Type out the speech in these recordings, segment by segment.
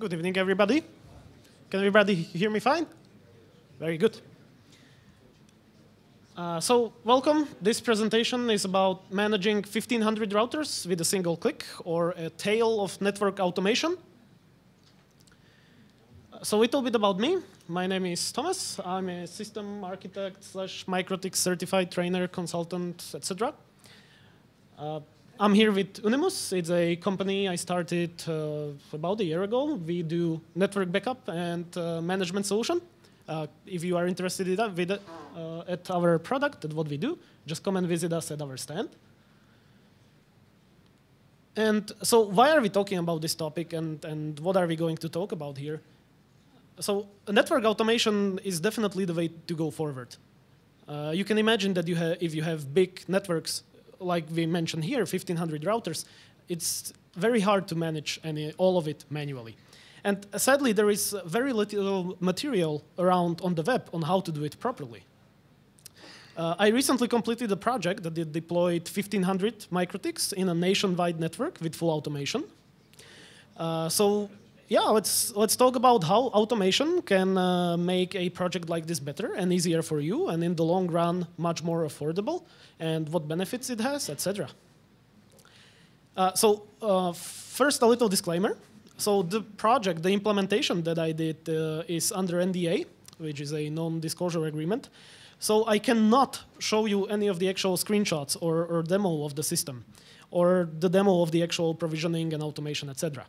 Good evening, everybody. Can everybody hear me fine? Very good. So welcome. This presentation is about managing 1,500 routers with a single click, or a tale of network automation. So a little bit about me. My name is Tomas. I'm a system architect / MikroTiks certified trainer, consultant, etc. I'm here with Unimus. It's a company I started about a year ago. We do network backup and management solution. If you are interested in that, at our product, at what we do, just come and visit us at our stand. And so why are we talking about this topic, and what are we going to talk about here? So network automation is definitely the way to go forward. You can imagine that if you have big networks, like we mentioned here, 1,500 routers, it's very hard to manage all of it manually. And sadly, there is very little material around on the web on how to do it properly. I recently completed a project that deployed 1,500 MikroTiks in a nationwide network with full automation. So yeah, let's talk about how automation can make a project like this better and easier for you, and in the long run, much more affordable, and what benefits it has, etc. First, a little disclaimer. So the project, the implementation that I did is under NDA, which is a non-disclosure agreement. So I cannot show you any of the actual screenshots or demo of the system, or the demo of the actual provisioning and automation, etc.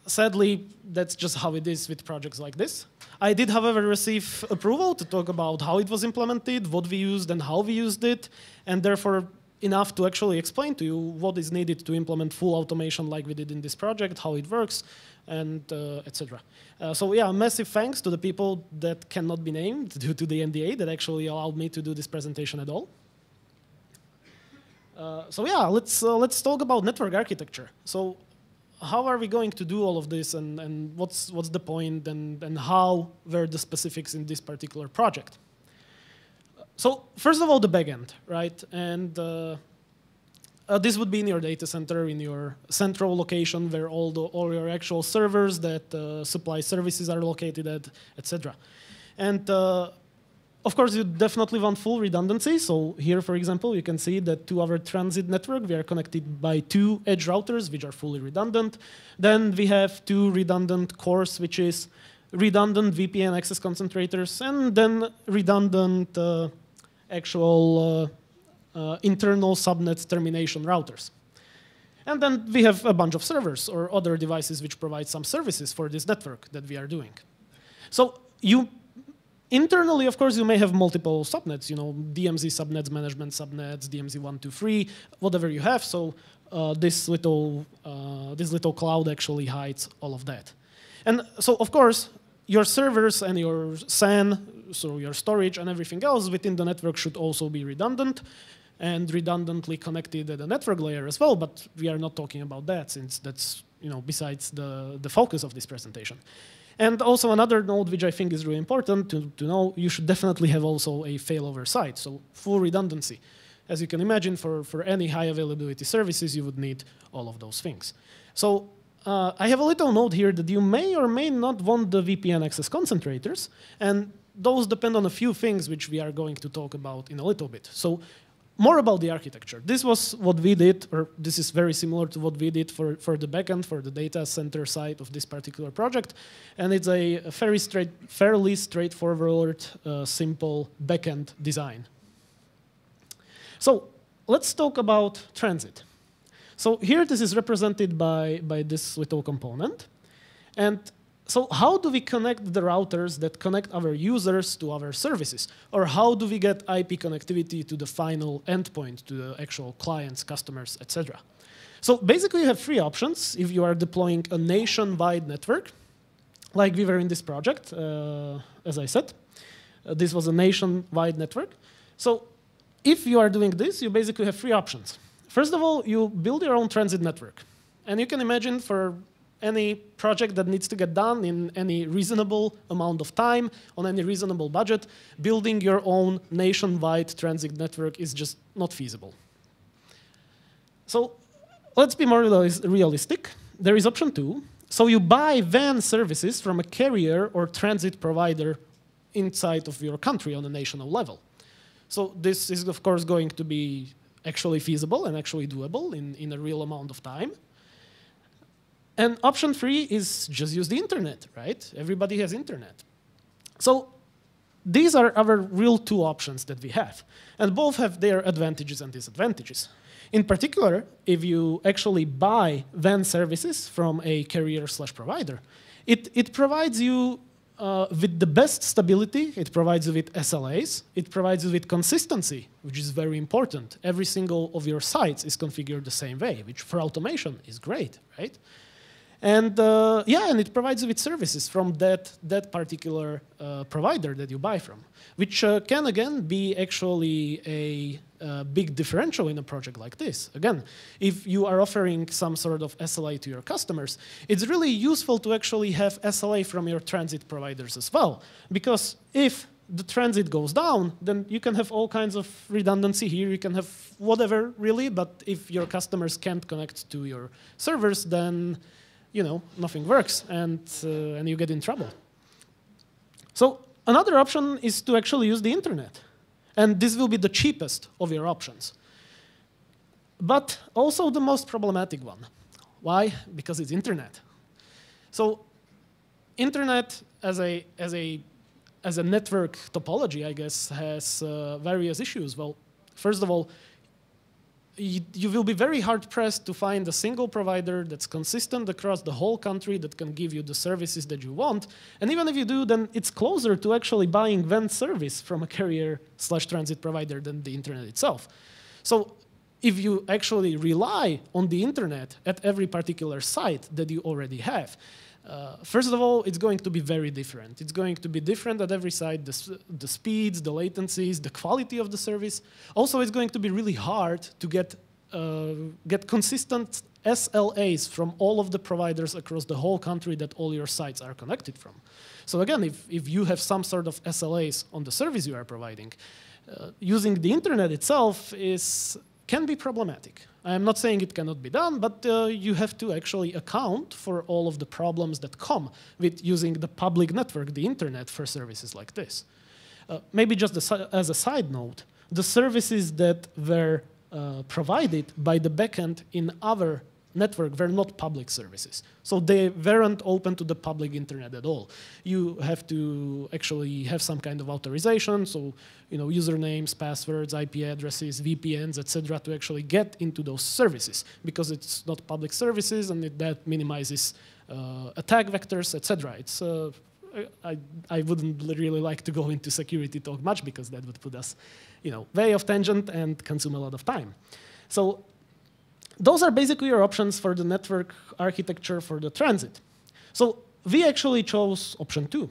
Sadly, that's just how it is with projects like this. I did, however, receive approval to talk about how it was implemented, what we used, and how we used it, and therefore enough to actually explain to you what is needed to implement full automation like we did in this project, how it works, and etc. So yeah, massive thanks to the people that cannot be named due to the NDA that actually allowed me to do this presentation at all. So yeah, let's talk about network architecture. So how are we going to do all of this, and what's the point, and how were the specifics in this particular project? So first of all, the backend, right? And this would be in your data center, in your central location where all your actual servers that supply services are located at, etc. And of course, you definitely want full redundancy. So here, for example, you can see that to our transit network, we are connected by 2 edge routers, which are fully redundant. Then we have 2 redundant cores, which is redundant VPN access concentrators, and then redundant actual internal subnet termination routers. And then we have a bunch of servers or other devices which provide some services for this network that we are doing. So internally, of course, you may have multiple subnets, DMZ subnets, management subnets, DMZ 1, 2, 3, whatever you have. So this little cloud actually hides all of that. And so, of course, your servers and your SAN, so your storage and everything else within the network should also be redundant and redundantly connected at the network layer as well. But we are not talking about that, since that's besides the focus of this presentation. And also another node which I think is really important to know, you should definitely have also a failover site, so full redundancy. As you can imagine, for any high availability services, you would need all of those things. So I have a little note here that you may or may not want the VPN access concentrators, and those depend on a few things which we are going to talk about in a little bit. So more about the architecture. This was what we did, or this is very similar to what we did for the backend, for the data center side of this particular project. And it's a fairly straightforward, simple backend design. So let's talk about transit. So here this is represented by this little component. And so how do we connect the routers that connect our users to our services? Or how do we get IP connectivity to the final endpoint, to the actual clients, customers, etc.? So basically, you have 3 options if you are deploying a nationwide network, like we were in this project, as I said. This was a nationwide network. So if you are doing this, you basically have 3 options. First of all, you build your own transit network. And you can imagine for any project that needs to get done in any reasonable amount of time, on any reasonable budget, building your own nationwide transit network is just not feasible. So let's be more realistic. There is option 2, So you buy WAN services from a carrier or transit provider inside of your country on a national level. So this is, of course, going to be actually feasible and actually doable in a real amount of time. And option 3 is just use the internet, right? Everybody has internet. So these are our real 2 options that we have. And both have their advantages and disadvantages. In particular, if you actually buy WAN services from a carrier/provider, it provides you with the best stability, it provides you with SLAs, it provides you with consistency, which is very important. Every single of your sites is configured the same way, which for automation is great, right? And yeah, and it provides you with services from that particular provider that you buy from, which can again be actually a big differential in a project like this. Again, if you are offering some sort of SLA to your customers, it's really useful to actually have SLA from your transit providers as well, because if the transit goes down, then you can have all kinds of redundancy here, you can have whatever really, but if your customers can't connect to your servers, then nothing works, and you get in trouble. So another option is to actually use the internet. And this will be the cheapest of your options. But also the most problematic one. Why? Because it's internet. So internet as a network topology, I guess, has various issues. Well, first of all, you will be very hard-pressed to find a single provider that's consistent across the whole country that can give you the services that you want. And even if you do, then it's closer to actually buying WAN service from a carrier/transit provider than the internet itself. So if you actually rely on the internet at every particular site that you already have, first of all, it's going to be very different. It's going to be different at every site, the speeds, the latencies, the quality of the service. Also, it's going to be really hard to get consistent SLAs from all of the providers across the whole country that all your sites are connected from. So again, if you have some sort of SLAs on the service you are providing, using the internet itself can be problematic. I'm not saying it cannot be done, but you have to actually account for all of the problems that come with using the public network, the internet, for services like this. Maybe just as a side note, the services that were provided by the backend in our network were not public services. So they weren't open to the public internet at all. You have to actually have some kind of authorization, so usernames, passwords, IP addresses, VPNs, etc., to actually get into those services, because it's not public services, and that minimizes attack vectors, etc. It's I wouldn't really like to go into security talk much, because that would put us, way off tangent and consume a lot of time. So those are basically your options for the network architecture for the transit. So we actually chose option 2.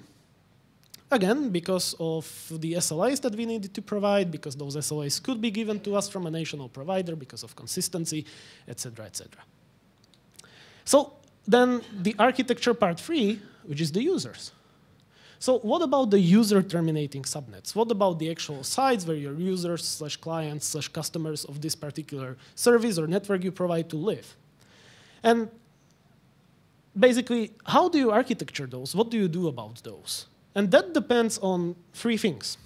Again, because of the SLAs that we needed to provide, because those SLAs could be given to us from a national provider, because of consistency, etc., etc. So then the architecture part 3, which is the users. So what about the user terminating subnets? What about the actual sites where your users/clients/customers of this particular service or network you provide to live? And basically, how do you architecture those? What do you do about those? And that depends on 3 things.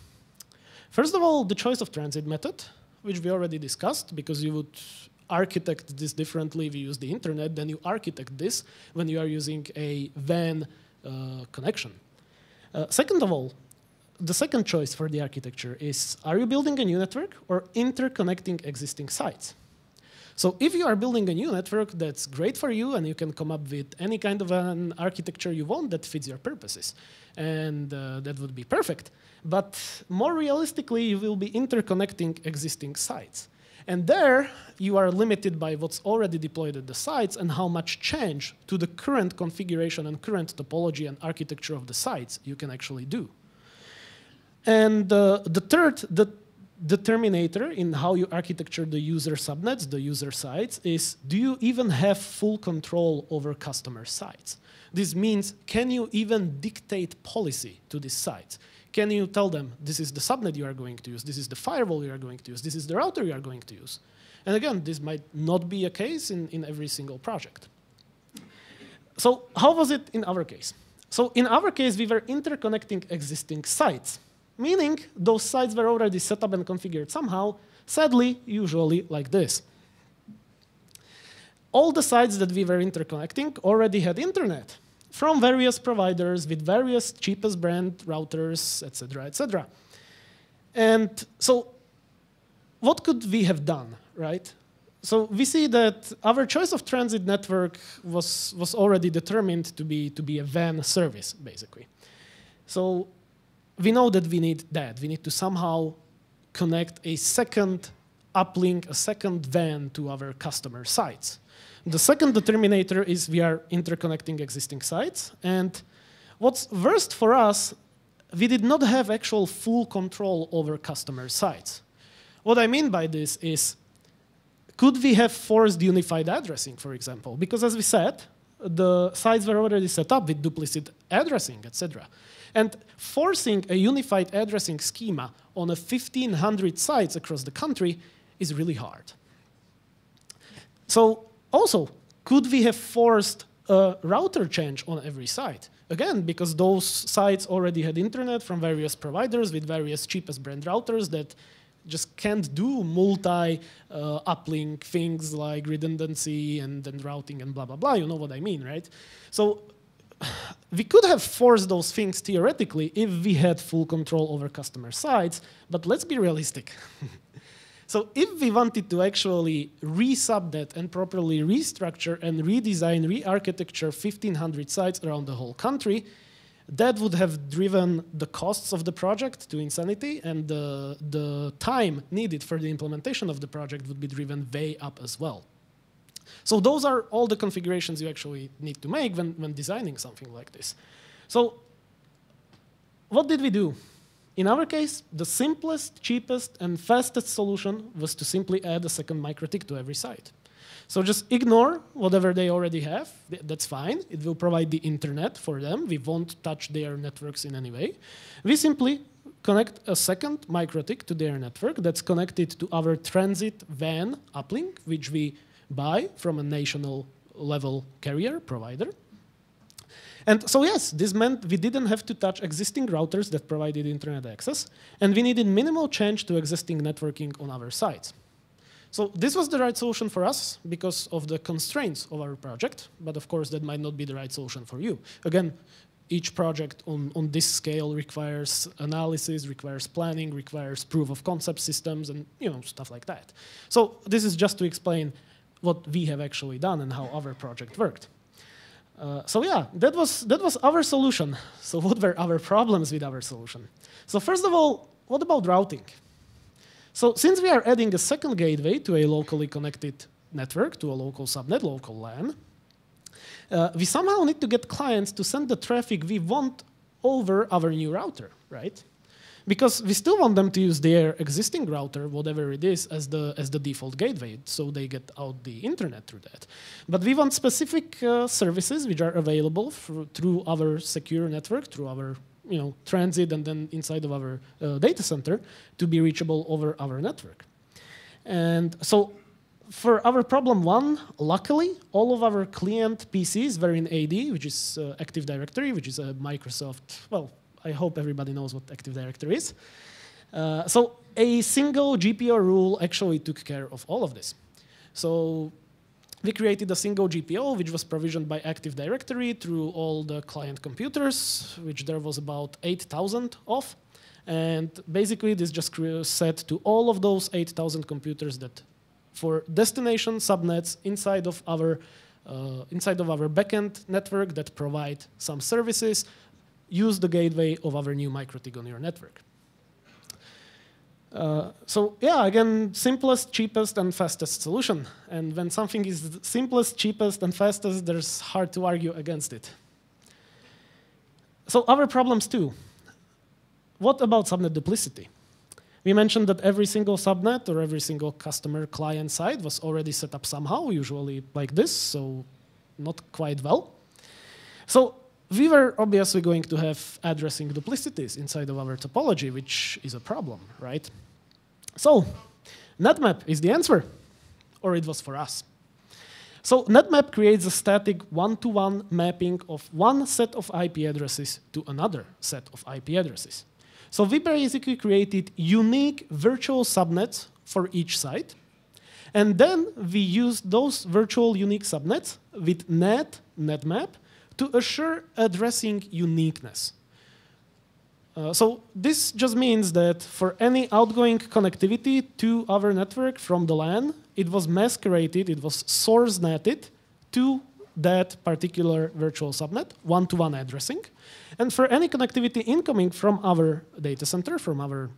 First of all, the choice of transit method, which we already discussed, because you would architect this differently if you use the internet than you architect this when you are using a WAN connection. Second of all, the second choice for the architecture is, are you building a new network or interconnecting existing sites? So if you are building a new network, that's great for you, and you can come up with any kind of an architecture you want that fits your purposes. And that would be perfect. But more realistically, you will be interconnecting existing sites. And there, you are limited by what's already deployed at the sites and how much change to the current configuration and current topology and architecture of the sites you can actually do. And the third determinator in how you architecture the user subnets, the user sites, is, do you even have full control over customer sites? This means, can you even dictate policy to these sites? Can you tell them, this is the subnet you are going to use, this is the firewall you are going to use, this is the router you are going to use? And again, this might not be a case in every single project. So how was it in our case? So in our case, we were interconnecting existing sites, meaning those sites were already set up and configured somehow, sadly, usually like this. All the sites that we were interconnecting already had internet from various providers with various cheapest brand routers, etc., etc. And so what could we have done, right? So we see that our choice of transit network was already determined to be a WAN service, basically. So we know that we need that. We need to somehow connect a second uplink, a second WAN to our customer sites. The second determinator is we are interconnecting existing sites. And what's worst for us, we did not have actual full control over customer sites. What I mean by this is, could we have forced unified addressing, for example? Because as we said, the sites were already set up with duplicit addressing, etc. And forcing a unified addressing schema on a 1,500 sites across the country is really hard. So also, could we have forced a router change on every site? Again, because those sites already had internet from various providers with various cheapest brand routers that just can't do multi-uplink things like redundancy and routing and blah, blah, blah. You know what I mean, right? So we could have forced those things theoretically if we had full control over customer sites, but let's be realistic. So if we wanted to actually resubnet and properly restructure and redesign, re-architecture 1,500 sites around the whole country, that would have driven the costs of the project to insanity, and the time needed for the implementation of the project would be driven way up as well. So those are all the configurations you actually need to make when designing something like this. So what did we do? In our case, the simplest, cheapest, and fastest solution was to simply add a second MikroTik to every site. So just ignore whatever they already have. That's fine. It will provide the internet for them. We won't touch their networks in any way. We simply connect a second MikroTik to their network that's connected to our transit WAN uplink, which we buy from a national level carrier provider. And so yes, this meant we didn't have to touch existing routers that provided internet access, and we needed minimal change to existing networking on our sites. So this was the right solution for us because of the constraints of our project, but of course that might not be the right solution for you. Again, each project on this scale requires analysis, requires planning, requires proof of concept systems, and stuff like that. So this is just to explain what we have actually done and how our project worked. So yeah, that was our solution. So what were our problems with our solution? So first of all, what about routing? So since we are adding a second gateway to a locally connected network, to a local subnet, local LAN, we somehow need to get clients to send the traffic we want over our new router, right? Because we still want them to use their existing router, whatever it is, as the default gateway, so they get out the internet through that. But we want specific services which are available through our secure network, through our transit, and then inside of our data center to be reachable over our network. And so for our problem one, luckily, all of our client PCs were in AD, which is Active Directory, which is a Microsoft, well, I hope everybody knows what Active Directory is. So a single GPO rule actually took care of all of this. So we created a single GPO, which was provisioned by Active Directory through all the client computers, which there was about 8,000 of. And basically, this just set to all of those 8,000 computers that for destination subnets inside of our backend network that provide some services, use the gateway of our new MikroTik on your network. So yeah, again, simplest, cheapest, and fastest solution. And when something is simplest, cheapest, and fastest, there's hard to argue against it. So our problems too. What about subnet duplicity? We mentioned that every single subnet or every single customer client side was already set up somehow, usually like this, so not quite well. So we were obviously going to have addressing duplicities inside of our topology, which is a problem, right? So NetMap is the answer, or it was for us. So netmap creates a static one-to-one mapping of one set of IP addresses to another set of IP addresses. So we basically created unique virtual subnets for each site. And then we used those virtual unique subnets with netmap, to assure addressing uniqueness. So this just means that for any outgoing connectivity to our network from the LAN, it was masqueraded, it was source netted to that particular virtual subnet, one-to-one addressing. And for any connectivity incoming from our data center, from our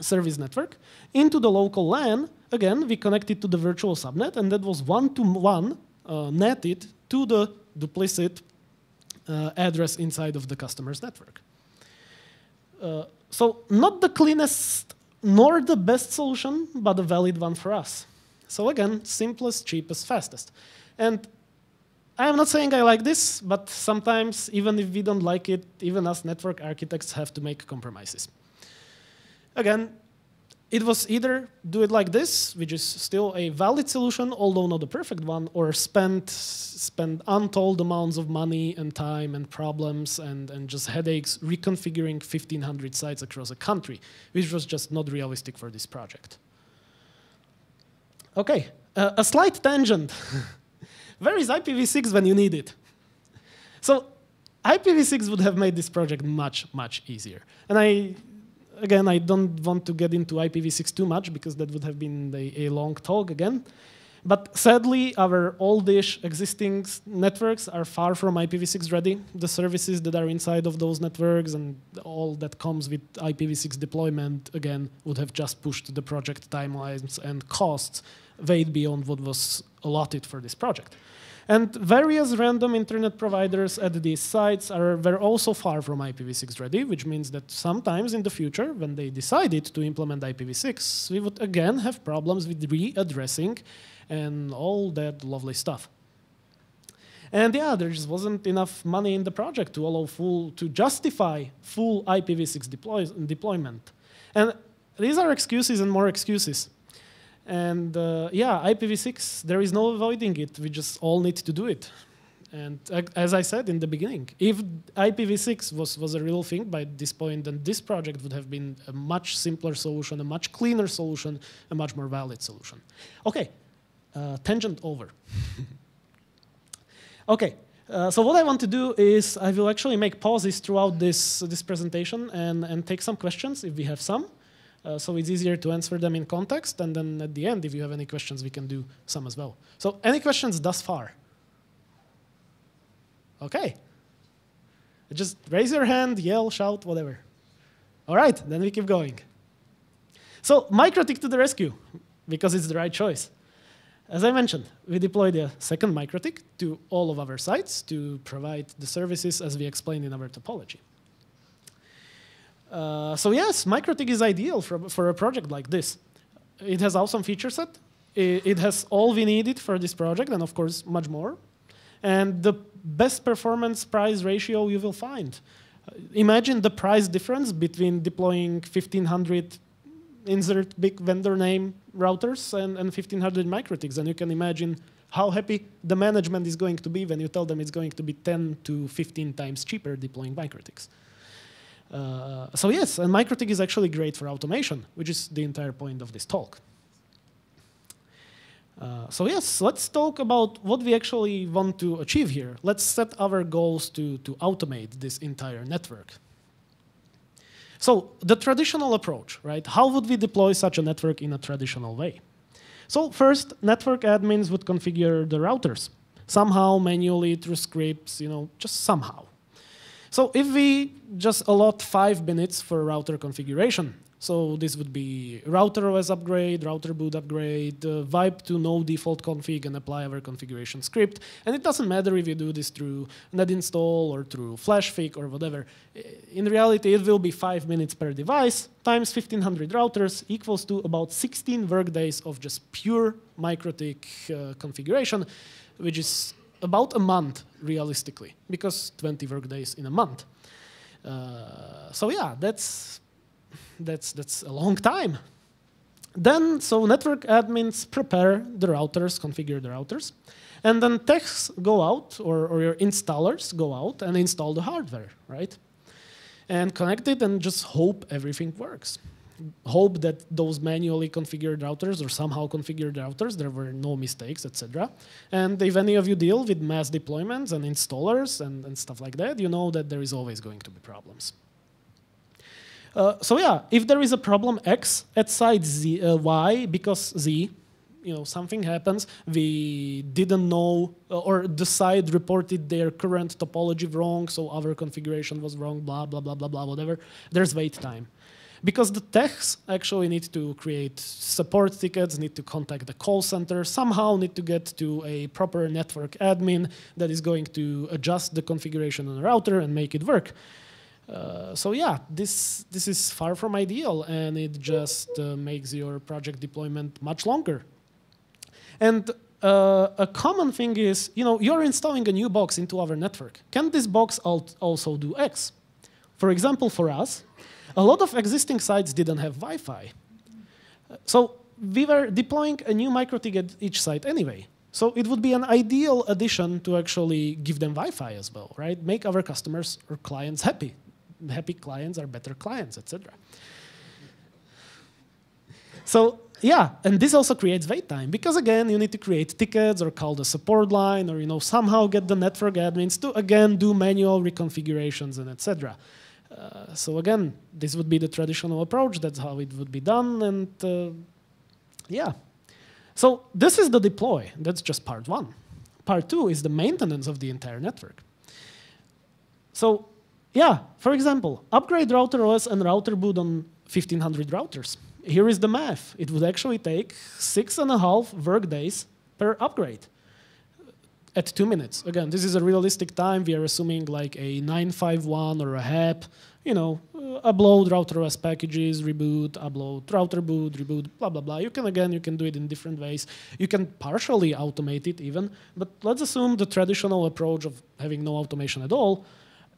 service network, into the local LAN, again, we connected to the virtual subnet, and that was one-to-one netted to the duplicate address inside of the customer's network. So not the cleanest nor the best solution, but a valid one for us. So again, simplest, cheapest, fastest. And I am not saying I like this, but sometimes, even if we don't like it, even us network architects have to make compromises. Again, it was either do it like this, which is still a valid solution, although not the perfect one, or spend untold amounts of money and time and problems and just headaches reconfiguring 1,500 sites across a country, which was just not realistic for this project. Okay, a slight tangent. Where is IPv6 when you need it? So IPv6 would have made this project much, much easier. And again, I don't want to get into IPv6 too much because that would have been a long talk again. But sadly, our oldish existing networks are far from IPv6 ready. The services that are inside of those networks and all that comes with IPv6 deployment, again, would have just pushed the project timelines and costs way beyond what was allotted for this project. And various random internet providers at these sites were also far from IPv6 ready, which means that sometimes in the future, when they decided to implement IPv6, we would again have problems with readdressing and all that lovely stuff. And yeah, there just wasn't enough money in the project to allow to justify full IPv6 deployment. And these are excuses and more excuses. And yeah, IPv6, there is no avoiding it. We just all need to do it. And as I said in the beginning, if IPv6 was a real thing by this point, then this project would have been a much simpler solution, a much cleaner solution, a much more valid solution. Okay, tangent over. Okay, so what I want to do is I will actually make pauses throughout this presentation and take some questions if we have some. So it's easier to answer them in context, and then at the end, if you have any questions, we can do some as well. So any questions thus far? Okay. Just raise your hand, yell, shout, whatever. All right, then we keep going. So MikroTik to the rescue, because it's the right choice. As I mentioned, we deployed a second MikroTik to all of our sites to provide the services as we explained in our topology. So yes, MikroTik is ideal for a project like this. It has awesome feature set. It has all we needed for this project, and of course, much more. And the best performance price ratio you will find. Imagine the price difference between deploying 1,500 insert big vendor name routers and 1,500 MikroTiks, and you can imagine how happy the management is going to be when you tell them it's going to be 10 to 15 times cheaper deploying MikroTiks. So yes, and MikroTik is actually great for automation, which is the entire point of this talk. So yes, let's talk about what we actually want to achieve here. Let's set our goals to automate this entire network. So the traditional approach, right? How would we deploy such a network in a traditional way? So first, network admins would configure the routers, somehow manually through scripts, just somehow. So if we just allot 5 minutes for router configuration, so this would be router OS upgrade, router boot upgrade, wipe to no default config and apply our configuration script. And it doesn't matter if you do this through net install or through FlashFig or whatever. In reality, it will be 5 minutes per device times 1,500 routers equals to about 16 workdays of just pure MikroTik configuration, which is about a month, realistically, because 20 workdays in a month. So yeah, that's a long time. Then, so network admins prepare the routers, configure the routers, And then techs go out, or your installers go out and install the hardware, right? And connect it and just hope everything works. Hope that those manually configured routers or somehow configured routers, there were no mistakes, etc. And if any of you deal with mass deployments and installers and stuff like that, you know that there is always going to be problems. So yeah, if there is a problem X at site Y because Z, something happens, we didn't know, or the site reported their current topology wrong, so our configuration was wrong, blah, blah, blah, blah, blah, whatever, there's wait time. Because the techs actually need to create support tickets, need to contact the call center, somehow need to get to a proper network admin that is going to adjust the configuration on the router and make it work. So yeah, this is far from ideal, and it just makes your project deployment much longer. And a common thing is, you're installing a new box into our network. Can this box also do X? For example, for us, a lot of existing sites didn't have Wi-Fi. So we were deploying a new MikroTik at each site anyway. So it would be an ideal addition to actually give them Wi-Fi as well, right? Make our customers or clients happy. Happy clients are better clients, etc. So yeah, and this also creates wait time, because again, you need to create tickets or call the support line, or somehow get the network admins to again do manual reconfigurations and etc. So again, this would be the traditional approach. That's how it would be done, and yeah. So this is the deploy. That's just part one. Part two is the maintenance of the entire network. So yeah, for example, upgrade router OS and router boot on 1500 routers. Here is the math. It would actually take 6.5 work days per upgrade at 2 minutes. Again, this is a realistic time. We are assuming like a 951 or a HAP, upload router OS packages, reboot, upload router boot, reboot, blah, blah, blah. You can do it in different ways. You can partially automate it even, but let's assume the traditional approach of having no automation at all.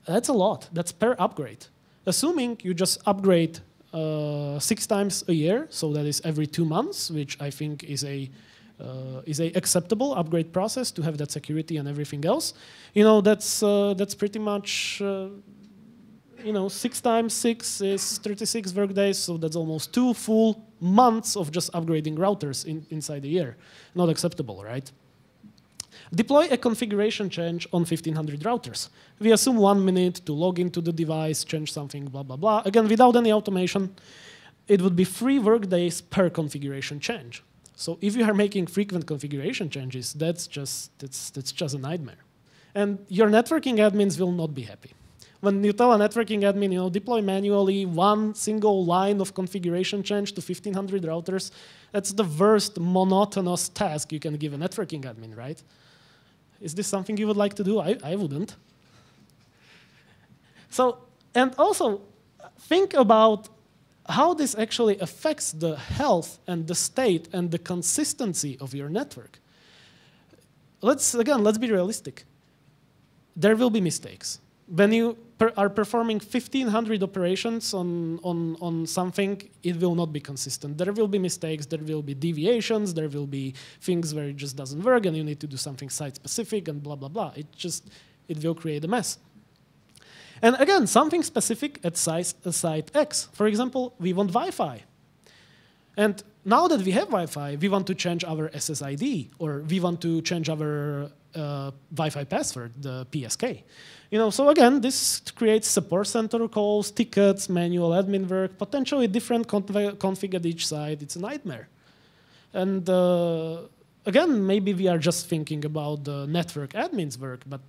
That's a lot. That's per upgrade. Assuming you just upgrade 6 times a year, so that is every 2 months, which I think is a acceptable upgrade process to have that security and everything else. That's pretty much 6 times 6 is 36 work days, so that's almost 2 full months of just upgrading routers inside a year. Not acceptable, right? Deploy a configuration change on 1500 routers. We assume 1 minute to log into the device, change something, blah, blah, blah. Again, without any automation, it would be 3 work days per configuration change. So if you are making frequent configuration changes, that's just a nightmare. And your networking admins will not be happy. When you tell a networking admin, deploy manually 1 single line of configuration change to 1500 routers, that's the worst monotonous task you can give a networking admin, right? Is this something you would like to do? I wouldn't. So, and also think about how this actually affects the health and the state and the consistency of your network. Let's be realistic. There will be mistakes. When you are performing 1500 operations on something, it will not be consistent. There will be mistakes, there will be deviations, there will be things where it just doesn't work and you need to do something site-specific and blah, blah, blah. It will create a mess. And again, something specific at site X. For example, we want Wi-Fi. And now that we have Wi-Fi, we want to change our SSID, or we want to change our Wi-Fi password, the PSK. So again, this creates support center calls, tickets, manual admin work, potentially different config at each site. It's a nightmare. And again, maybe we are just thinking about the network admin's work, but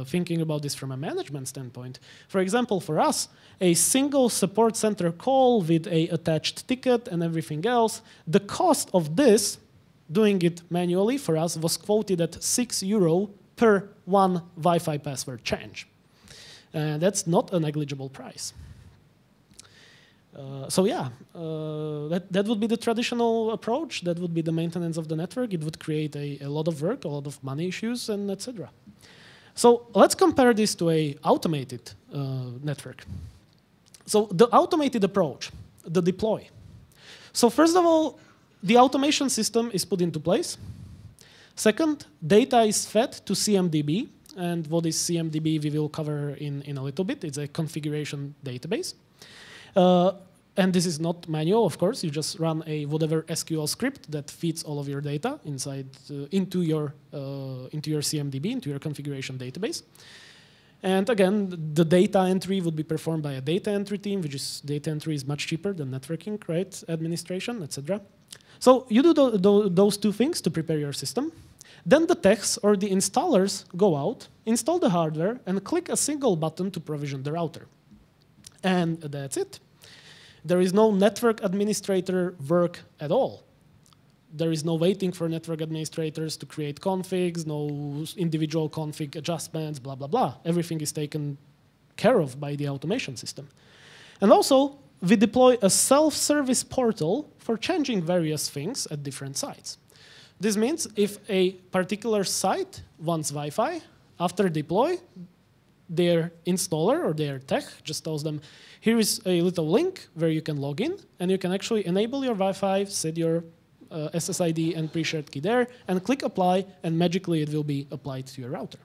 thinking about this from a management standpoint. For example, for us, a single support center call with a attached ticket and everything else, the cost of this, doing it manually for us, was quoted at €6 per 1 Wi-Fi password change. That's not a negligible price. So yeah, that would be the traditional approach. That would be the maintenance of the network. It would create a lot of work, a lot of money issues, and etc. So let's compare this to a automated network. So the automated approach, the deploy. So first of all, the automation system is put into place. Second, data is fed to CMDB. And what is CMDB we will cover in a little bit. It's a configuration database. And this is not manual, of course. You just run a whatever SQL script that feeds all of your data inside into your CMDB, into your configuration database. And again, the data entry would be performed by a data entry team, which is data entry is much cheaper than networking, right? Administration, etc. So you do those two things to prepare your system. Then the techs or the installers go out, install the hardware, and click a single button to provision the router. And that's it. There is no network administrator work at all. There is no waiting for network administrators to create configs, no individual config adjustments, blah, blah, blah. Everything is taken care of by the automation system. And also, we deploy a self-service portal for changing various things at different sites. This means if a particular site wants Wi-Fi, after deploy, their installer or their tech just tells them, here is a little link where you can log in, and you can actually enable your Wi-Fi, set your SSID and pre-shared key there, and click apply, and magically it will be applied to your router.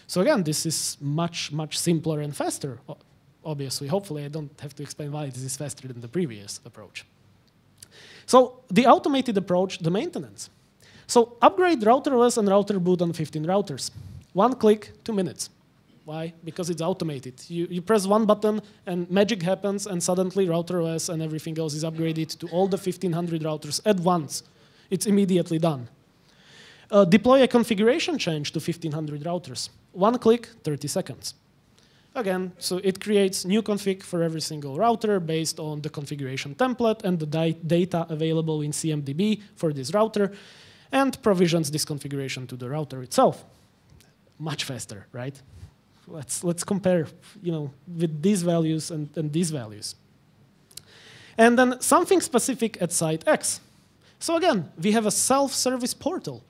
So again, this is much, much simpler and faster. Obviously, hopefully I don't have to explain why this is faster than the previous approach. So the automated approach, the maintenance. So upgrade router OS and router boot on 15 routers. 1 click, 2 minutes. Why? Because it's automated. You press one button and magic happens, and suddenly router OS and everything else is upgraded to all the 1500 routers at once. It's immediately done. Deploy a configuration change to 1500 routers. 1 click, 30 seconds. Again, so it creates new config for every single router based on the configuration template and the data available in CMDB for this router, and provisions this configuration to the router itself. Much faster, right? Let's compare, with these values and these values. And then something specific at site X. So again, we have a self-service portal.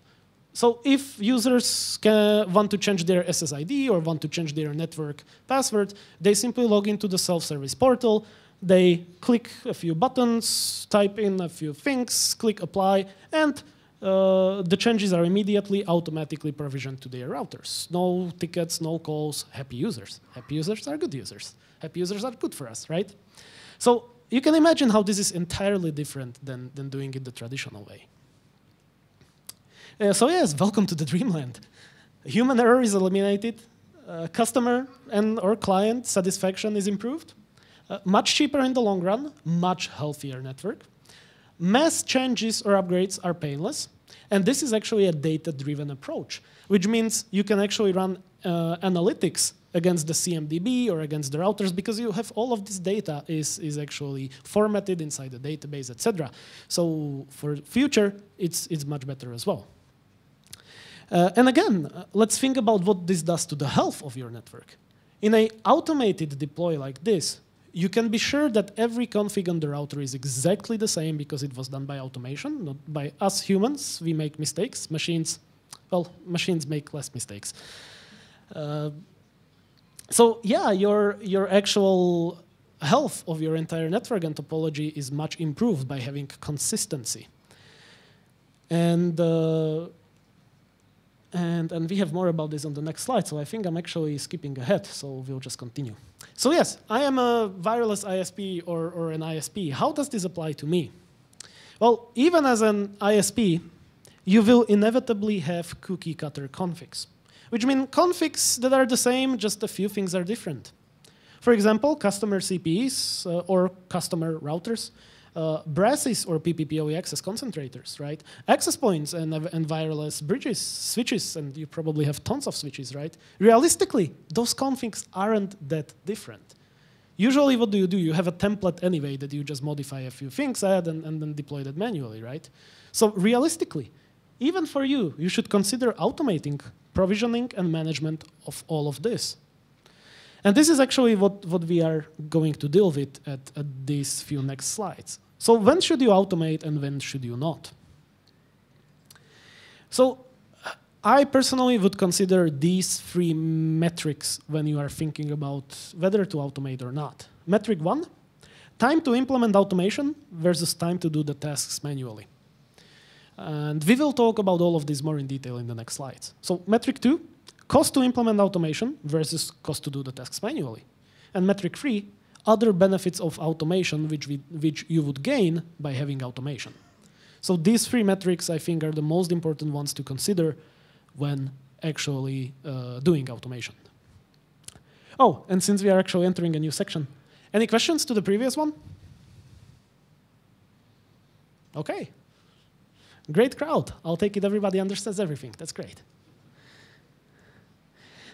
So if users want to change their SSID or want to change their network password, they simply log into the self-service portal. They click a few buttons, type in a few things, click apply, and the changes are immediately automatically provisioned to their routers. No tickets, no calls, happy users. Happy users are good users. Happy users are good for us, right? So you can imagine how this is entirely different than doing it the traditional way. So yes, welcome to the dreamland. Human error is eliminated. Customer or client satisfaction is improved. Much cheaper in the long run, much healthier network. Mass changes or upgrades are painless. And this is actually a data-driven approach, which means you can actually run analytics against the CMDB or against the routers because you have all of this data is actually formatted inside the database, etc. So for future, it's much better as well. And again, let's think about what this does to the health of your network. In an automated deploy like this, you can be sure that every config on the router is exactly the same because it was done by automation, not by us humans. We make mistakes. Machines make less mistakes. So yeah, your actual health of your entire network and topology is much improved by having consistency. And we have more about this on the next slide, so I think I'm actually skipping ahead, so we'll just continue. So yes, I am a wireless ISP or an ISP. How does this apply to me? Well, even as an ISP, you will inevitably have cookie cutter configs, which mean configs that are the same, just a few things are different. For example, customer CPEs or customer routers, brasses or PPPoE access concentrators, right? Access points and wireless bridges, switches, and you probably have tons of switches, right? Realistically, those configs aren't that different. Usually, what do? You have a template anyway that you just modify a few things, add, and then deploy that manually, right? So realistically, even for you, you should consider automating provisioning and management of all of this. And this is actually what we are going to deal with at these few next slides. So when should you automate and when should you not? So I personally would consider these 3 metrics when you are thinking about whether to automate or not. Metric 1, time to implement automation versus time to do the tasks manually. And we will talk about all of this more in detail in the next slides. So metric 2, cost to implement automation versus cost to do the tasks manually. And metric 3, other benefits of automation which you would gain by having automation. So these 3 metrics, I think, are the most important ones to consider when actually doing automation. Oh, and since we are actually entering a new section, any questions to the previous one? Okay. Great crowd. I'll take it everybody understands everything. That's great.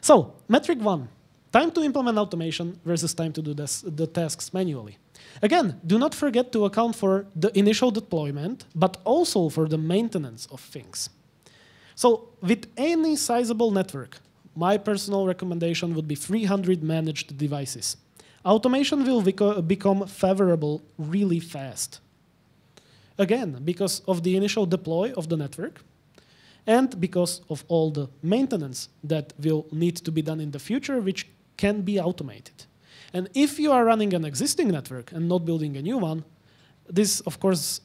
So, metric 1, time to implement automation versus time to do the tasks manually. Again, do not forget to account for the initial deployment, but also for the maintenance of things. So, with any sizable network, my personal recommendation would be 300 managed devices. Automation will become favorable really fast. Again, because of the initial deploy of the network and because of all the maintenance that will need to be done in the future, which can be automated. And if you are running an existing network and not building a new one, this, of course,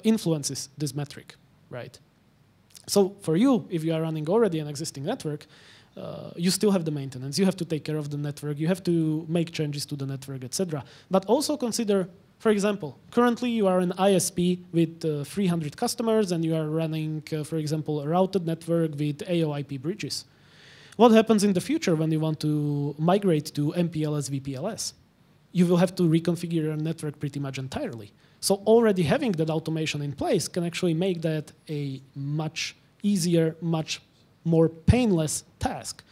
influences this metric, right? So for you, if you are running already an existing network, you still have the maintenance. You have to take care of the network. You have to make changes to the network, etc. But also consider, for example, currently you are an ISP with 300 customers and you are running, for example, a routed network with AOIP bridges. What happens in the future when you want to migrate to MPLS, VPLS? You will have to reconfigure your network pretty much entirely. So already having that automation in place can actually make that a much easier, much more painless task.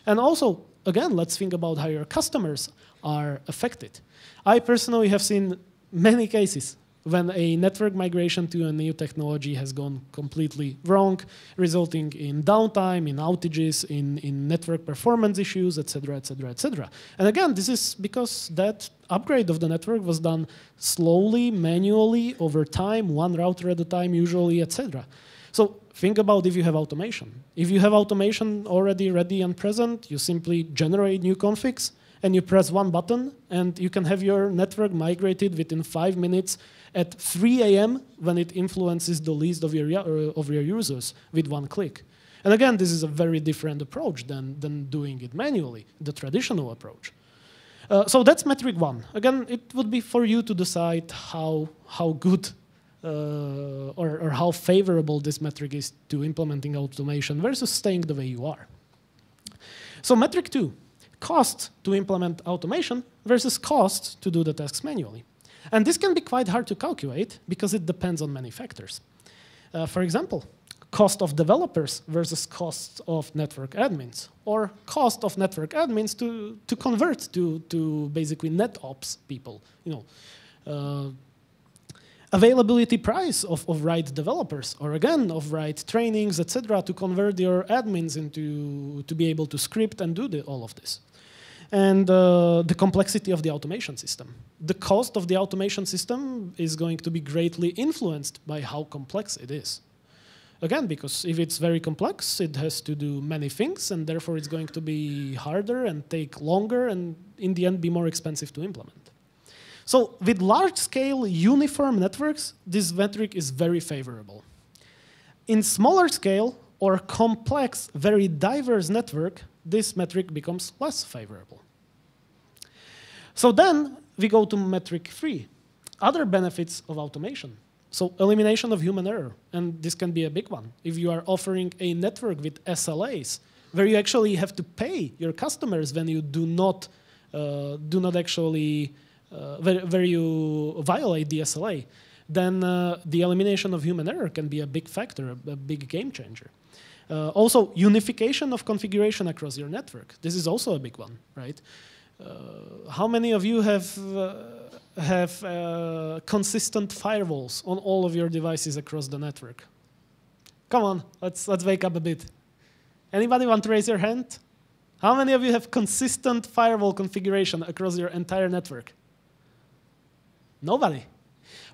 And also, again, let's think about how your customers are affected. I personally have seen many cases when a network migration to a new technology has gone completely wrong, resulting in downtime, in outages, in network performance issues, etc., etc., etc. And again, this is because that upgrade of the network was done slowly, manually, over time, one router at a time usually, etc. So think about if you have automation. If you have automation already ready and present, you simply generate new configs, and you press one button, and you can have your network migrated within 5 minutes at 3 a.m. when it influences the least of your users with one click. And again, this is a very different approach than doing it manually, the traditional approach. So that's metric 1. Again, it would be for you to decide how good or how favorable this metric is to implementing automation versus staying the way you are. So metric 2. Cost to implement automation versus cost to do the tasks manually. And this can be quite hard to calculate because it depends on many factors. For example, cost of developers versus cost of network admins, or cost of network admins to convert to basically NetOps people. Availability price of right developers, or again, of right trainings, etc., to convert your admins to be able to script and do all of this. And the complexity of the automation system. The cost of the automation system is going to be greatly influenced by how complex it is. Again, because if it's very complex, it has to do many things, and therefore it's going to be harder and take longer, and in the end be more expensive to implement. So with large-scale uniform networks, this metric is very favorable. In smaller scale or complex, very diverse network, this metric becomes less favorable. So then we go to metric 3, other benefits of automation. So elimination of human error, and this can be a big one. If you are offering a network with SLAs, where you actually have to pay your customers when you do not actually, where you violate the SLA, then the elimination of human error can be a big factor, a big game changer. Also, unification of configuration across your network. This is also a big one, right? How many of you have consistent firewalls on all of your devices across the network? Come on, let's wake up a bit. Anybody want to raise your hand? How many of you have consistent firewall configuration across your entire network? Nobody.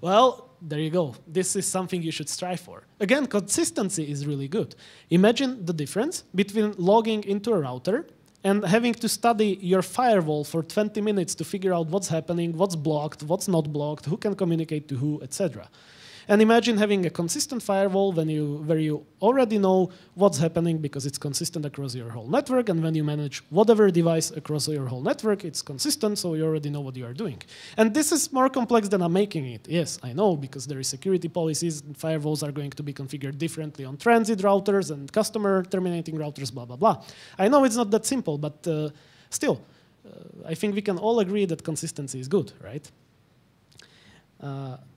Well, there you go. This is something you should strive for. Again, consistency is really good. Imagine the difference between logging into a router and having to study your firewall for 20 minutes to figure out what's happening, what's blocked, what's not blocked, who can communicate to who, etc. And imagine having a consistent firewall where you already know what's happening because it's consistent across your whole network, and when you manage whatever device across your whole network, it's consistent, so you already know what you are doing. And this is more complex than I'm making it. Yes, I know, because there is security policies, and firewalls are going to be configured differently on transit routers and customer terminating routers, blah, blah, blah. I know it's not that simple, but still, I think we can all agree that consistency is good, right?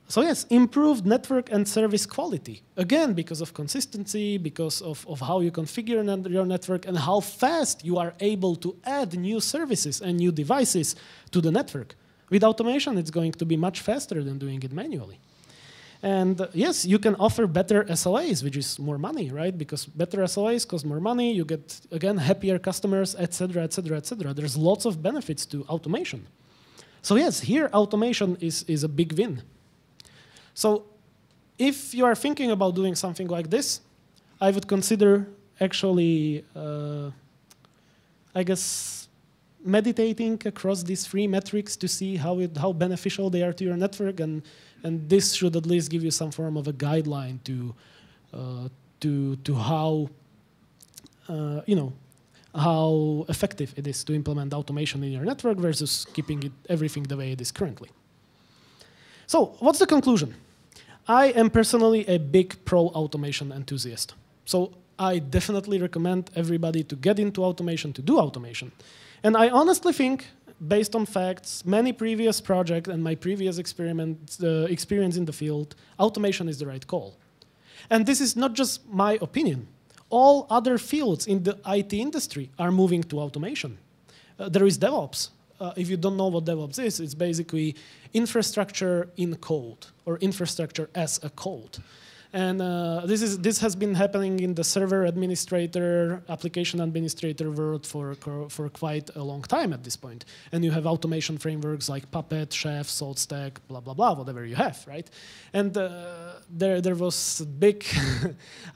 So yes, improved network and service quality. Again, because of consistency, because of how you configure your network and how fast you are able to add new services and new devices to the network. With automation, it's going to be much faster than doing it manually. And yes, you can offer better SLAs, which is more money, right? Because better SLAs cost more money, you get, again, happier customers, et cetera, et cetera, et cetera. There's lots of benefits to automation. So yes, here automation is a big win. So if you are thinking about doing something like this, I would consider actually, I guess, meditating across these 3 metrics to see how beneficial they are to your network, and this should at least give you some form of a guideline to how how effective it is to implement automation in your network versus keeping everything the way it is currently. So what's the conclusion? I am personally a big pro-automation enthusiast. So I definitely recommend everybody to get into automation, to do automation. And I honestly think, based on facts, many previous projects and my previous experience in the field, automation is the right call. And this is not just my opinion. All other fields in the IT industry are moving to automation. There is DevOps. If you don't know what DevOps is, it's basically infrastructure in code, or infrastructure as a code. And this has been happening in the server administrator, application administrator world for quite a long time at this point. And you have automation frameworks like Puppet, Chef, SaltStack, blah, blah, blah, whatever you have, right? And there was big,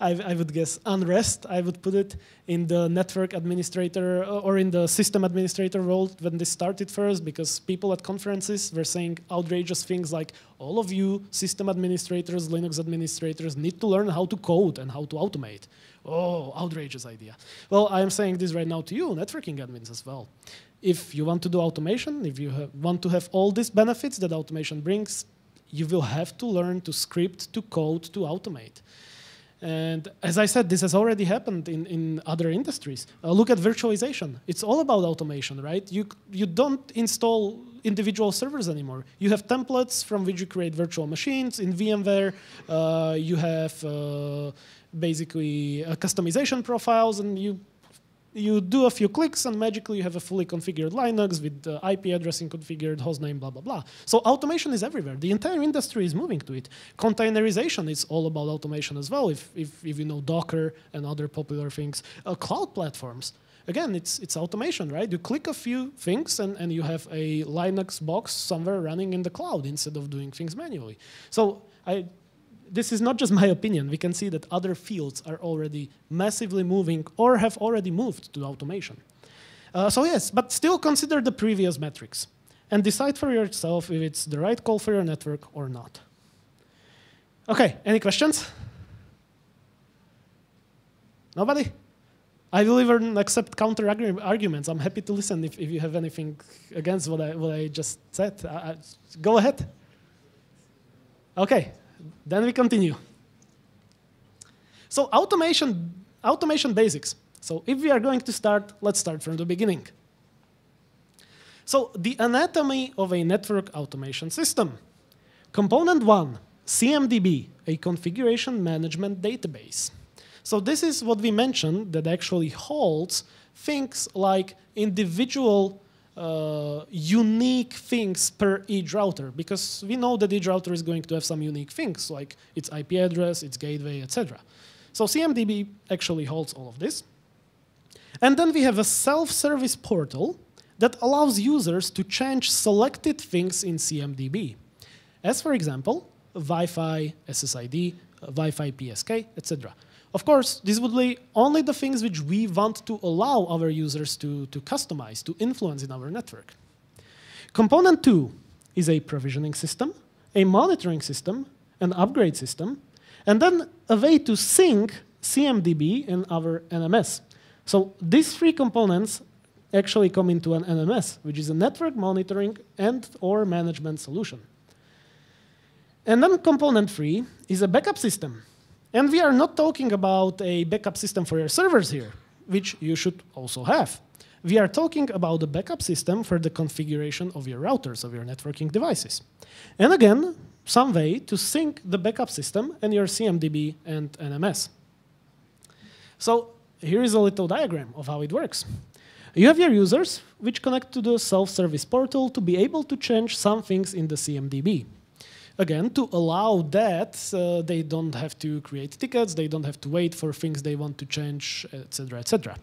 I would guess, unrest, I would put it, in the network administrator or in the system administrator world when this started first, because people at conferences were saying outrageous things like, all of you system administrators, Linux administrators need to learn how to code and how to automate. Oh, outrageous idea. Well, I am saying this right now to you, networking admins as well. If you want to do automation, if you want to have all these benefits that automation brings, you will have to learn to script, to code, to automate. And as I said, this has already happened in other industries. Look at virtualization. It's all about automation, right? You don't install individual servers anymore. You have templates from which you create virtual machines. In VMware, you have basically customization profiles, and you do a few clicks, and magically you have a fully configured Linux with the IP addressing configured, hostname, blah, blah, blah. So automation is everywhere. The entire industry is moving to it. Containerization is all about automation as well, if you know Docker and other popular things. Cloud platforms. Again, it's automation, right? You click a few things, and you have a Linux box somewhere running in the cloud instead of doing things manually. So this is not just my opinion. We can see that other fields are already massively moving or have already moved to automation. So yes, but still consider the previous metrics and decide for yourself if it's the right call for your network or not. Okay, any questions? Nobody? I will even accept counter arguments. I'm happy to listen if you have anything against what I just said. Go ahead. Okay. Then we continue. So automation basics. So if we are going to start, let's start from the beginning. So the anatomy of a network automation system. Component 1, CMDB, a configuration management database. So this is what we mentioned that actually holds things like individual unique things per each router, because we know that each router is going to have some unique things, like its IP address, its gateway, etc. So CMDB actually holds all of this. And then we have a self-service portal that allows users to change selected things in CMDB, as for example, Wi-Fi, SSID, Wi-Fi PSK, etc. Of course, this would be only the things which we want to allow our users to customize, to influence in our network. Component 2 is a provisioning system, a monitoring system, an upgrade system, and then a way to sync CMDB and our NMS. So these three components actually come into an NMS, which is a network monitoring and/or management solution. And then component 3 is a backup system. And we are not talking about a backup system for your servers here, which you should also have. We are talking about a backup system for the configuration of your routers, of your networking devices. And again, some way to sync the backup system and your CMDB and NMS. So here is a little diagram of how it works. You have your users, which connect to the SelfService Portal to be able to change some things in the CMDB. Again, to allow that, they don't have to create tickets, they don't have to wait for things they want to change, etc., etc.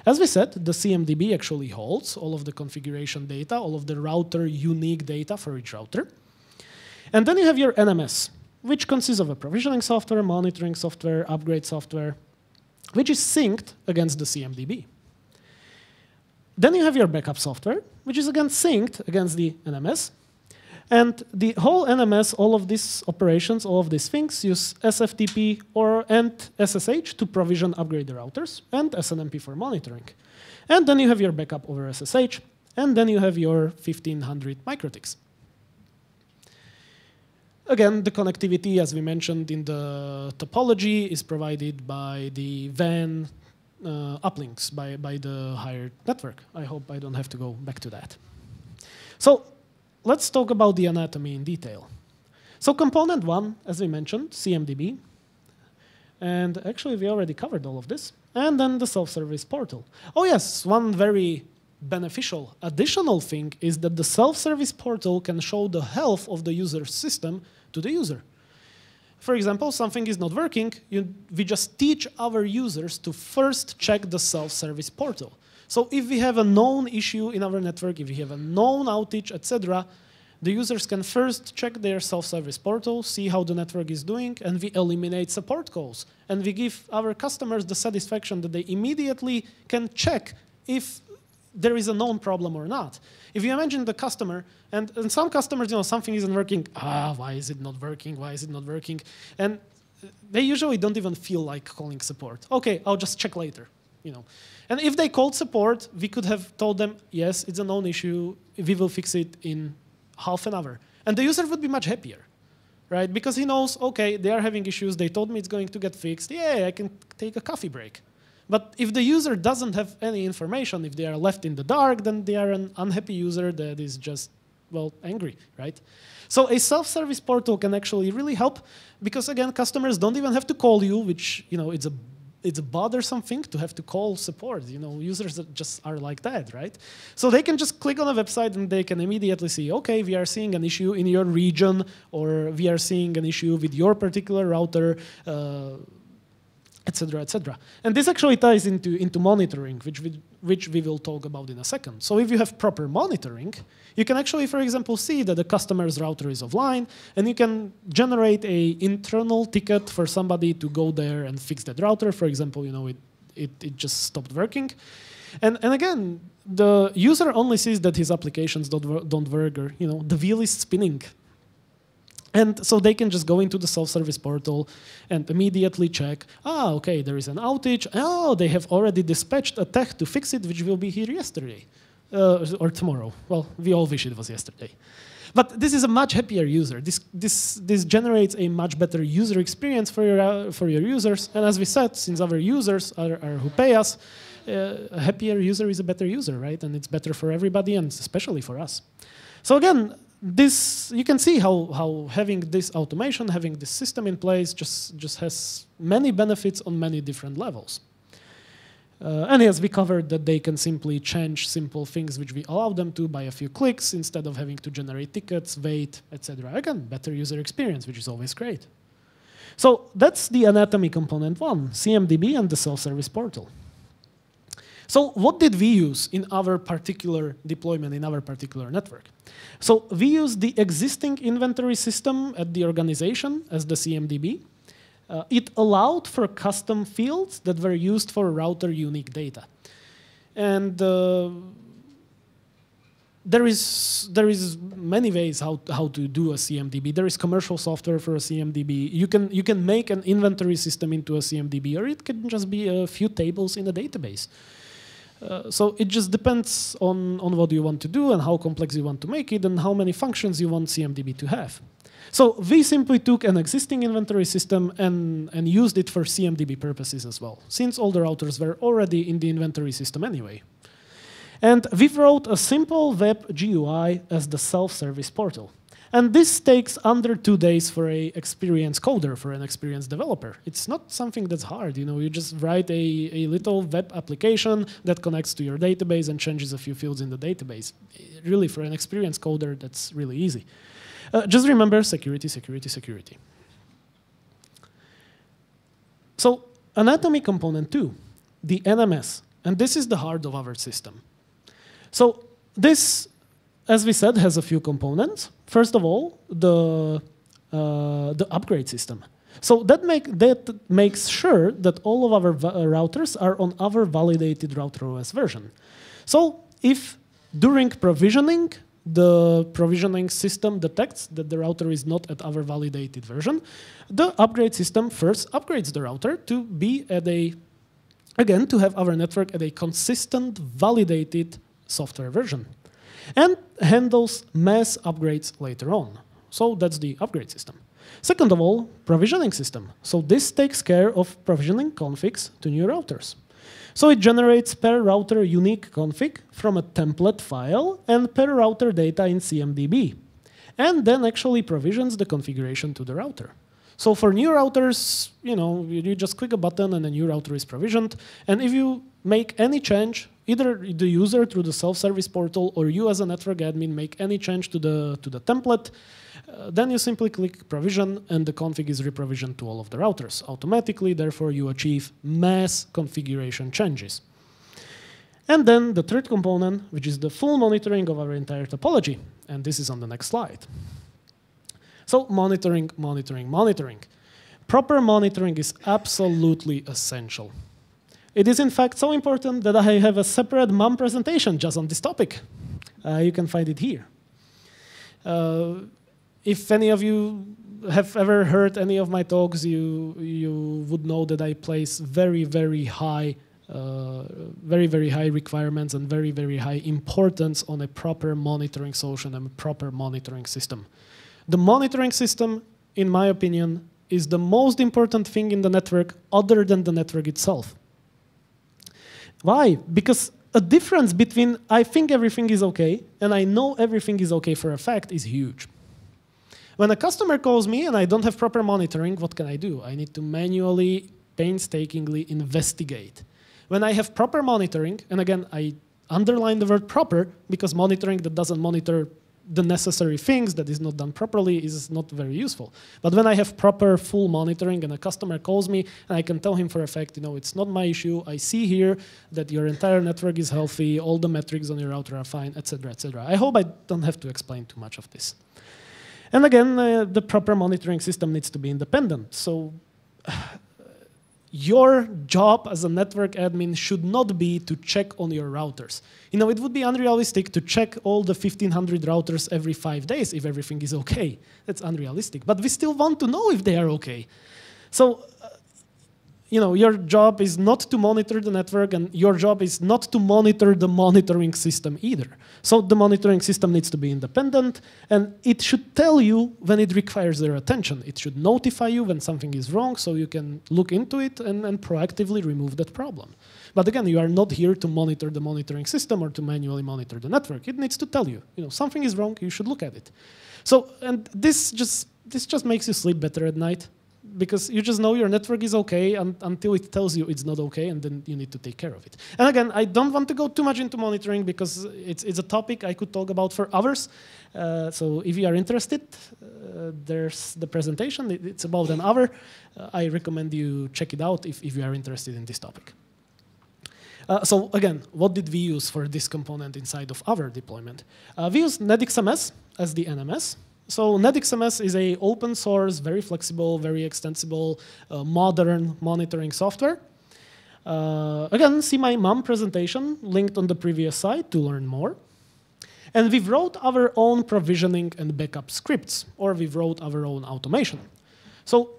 As we said, the CMDB actually holds all of the configuration data, all of the router unique data for each router. And then you have your NMS, which consists of a provisioning software, monitoring software, upgrade software, which is synced against the CMDB. Then you have your backup software, which is again synced against the NMS. And the whole NMS, all of these operations, all of these things use SFTP and SSH to provision upgrade the routers, and SNMP for monitoring. And then you have your backup over SSH, and then you have your 1500 MikroTiks. Again, the connectivity, as we mentioned in the topology, is provided by the WAN uplinks, by the hired network. I hope I don't have to go back to that. So let's talk about the anatomy in detail. So component 1, as we mentioned, CMDB. And actually, we already covered all of this. And then the self-service portal. Oh yes, one very beneficial additional thing is that the self-service portal can show the health of the user's system to the user. For example, something is not working, we just teach our users to first check the self-service portal. So if we have a known issue in our network, if we have a known outage, etc., the users can first check their self-service portal, see how the network is doing, and we eliminate support calls. And we give our customers the satisfaction that they immediately can check if there is a known problem or not. If you imagine the customer, and some customers, something isn't working, why is it not working, why is it not working? And they usually don't even feel like calling support. Okay, I'll just check later. And if they called support, we could have told them, yes, it's a known issue, we will fix it in half an hour. And the user would be much happier, right? Because he knows, okay, they are having issues, they told me it's going to get fixed, yeah, I can take a coffee break. But if the user doesn't have any information, if they are left in the dark, then they are an unhappy user that is just, well, angry, right? So a self-service portal can actually really help because, again, customers don't even have to call you, which, it's a bothersome thing to have to call support. Users that just are like that, right? So they can just click on a website and they can immediately see, okay, we are seeing an issue in your region, or we are seeing an issue with your particular router, etc., etc. And this actually ties into monitoring, which we will talk about in a second. So if you have proper monitoring, you can actually, for example, see that the customer's router is offline, and you can generate an internal ticket for somebody to go there and fix that router. For example, it just stopped working. And again, the user only sees that his applications don't work, or the wheel is spinning. And so they can just go into the self-service portal and immediately check, okay, there is an outage. Oh, they have already dispatched a tech to fix it, which will be here yesterday or tomorrow. Well, we all wish it was yesterday. But this is a much happier user. This generates a much better user experience for your users. And as we said, since our users are who pay us, a happier user is a better user, right? And it's better for everybody, and especially for us. So again, you can see how having this automation, having this system in place just has many benefits on many different levels. And yes, we covered that they can simply change simple things which we allow them to by a few clicks instead of having to generate tickets, wait, etc. Again, better user experience, which is always great. So that's the anatomy component 1, CMDB and the self-service portal. So what did we use in our particular deployment, in our particular network? So we used the existing inventory system at the organization as the CMDB. It allowed for custom fields that were used for router unique data. And there is many ways how to do a CMDB. There is commercial software for a CMDB. You can make an inventory system into a CMDB, or it can just be a few tables in a database. So it just depends on what you want to do and how complex you want to make it and how many functions you want CMDB to have. So we simply took an existing inventory system and used it for CMDB purposes as well, since all the routers were already in the inventory system anyway. And we wrote a simple web GUI as the self-service portal. And this takes under 2 days for an experienced coder, for an experienced developer. It's not something that's hard. You just write a little web application that connects to your database and changes a few fields in the database. Really, for an experienced coder, that's really easy. Just remember security, security, security. So anatomy component 2, the NMS. And this is the heart of our system. So this, as we said, has a few components. First of all, the upgrade system. So that makes sure that all of our routers are on our validated RouterOS version. So if during provisioning, the provisioning system detects that the router is not at our validated version, the upgrade system first upgrades the router to be at again, to have our network at a consistent, validated software version, and handles mass upgrades later on. So that's the upgrade system. Second of all, provisioning system. So this takes care of provisioning configs to new routers. So it generates per router unique config from a template file and per router data in CMDB, and then actually provisions the configuration to the router. So for new routers, you just click a button and a new router is provisioned. And if you make any change, either the user through the self-service portal or you as a network admin make any change to the template, then you simply click provision and the config is reprovisioned to all of the routers automatically. Therefore, you achieve mass configuration changes. And then the third component, which is the full monitoring of our entire topology. And this is on the next slide. So monitoring, monitoring, monitoring. Proper monitoring is absolutely essential. It is in fact so important that I have a separate MUM presentation just on this topic. You can find it here. If any of you have ever heard any of my talks, you would know that I place very, very high requirements and very, very high importance on a proper monitoring solution and a proper monitoring system. The monitoring system, in my opinion, is the most important thing in the network other than the network itself. Why? Because a difference between I think everything is okay and I know everything is okay for a fact is huge. When a customer calls me and I don't have proper monitoring, what can I do? I need to manually, painstakingly investigate. When I have proper monitoring, and again, I underline the word proper because monitoring that doesn't monitor the necessary things that is not done properly is not very useful. But when I have proper full monitoring and a customer calls me and I can tell him for a fact, it's not my issue. I see here that your entire network is healthy, all the metrics on your router are fine, etc., etc. I hope I don't have to explain too much of this. And again, the proper monitoring system needs to be independent. So your job as a network admin should not be to check on your routers. It would be unrealistic to check all the 1,500 routers every 5 days if everything is okay. That's unrealistic. But we still want to know if they are okay. So, your job is not to monitor the network, and your job is not to monitor the monitoring system either. So the monitoring system needs to be independent, and it should tell you when it requires their attention. It should notify you when something is wrong so you can look into it and proactively remove that problem. But again, you are not here to monitor the monitoring system or to manually monitor the network. It needs to tell you, something is wrong, you should look at it. So, and this just makes you sleep better at night, because you just know your network is okay until it tells you it's not okay, and then you need to take care of it. And again, I don't want to go too much into monitoring because it's a topic I could talk about for hours. So if you are interested, there's the presentation. It's about an hour. I recommend you check it out if you are interested in this topic. So again, what did we use for this component inside of our deployment? We used NetXMS as the NMS. So NetXMS is an open source, very flexible, very extensible, modern monitoring software. Again, see my MUM presentation linked on the previous slide to learn more. And we wrote our own provisioning and backup scripts, or we wrote our own automation. So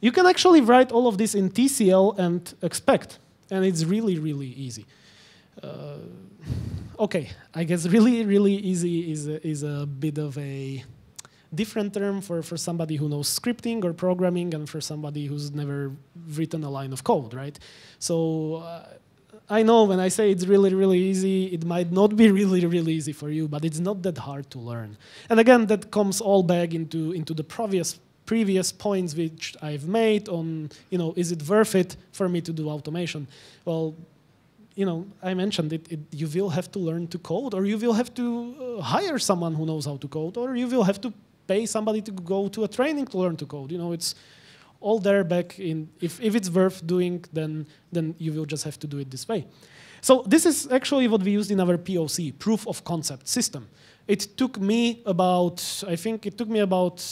you can actually write all of this in TCL and expect, and it's really, really easy. Okay, I guess really, really easy is a bit of a different term for somebody who knows scripting or programming and for somebody who's never written a line of code, right? So I know when I say it's really, really easy, it might not be really, really easy for you, but it's not that hard to learn. And again, that comes all back into the previous points which I've made on, is it worth it for me to do automation? Well, I mentioned it, you will have to learn to code, or you will have to hire someone who knows how to code, or you will have to pay somebody to go to a training to learn to code. It's all there back in, if it's worth doing, then you will just have to do it this way. So this is actually what we used in our POC, proof of concept system. It took me about, I think it took me about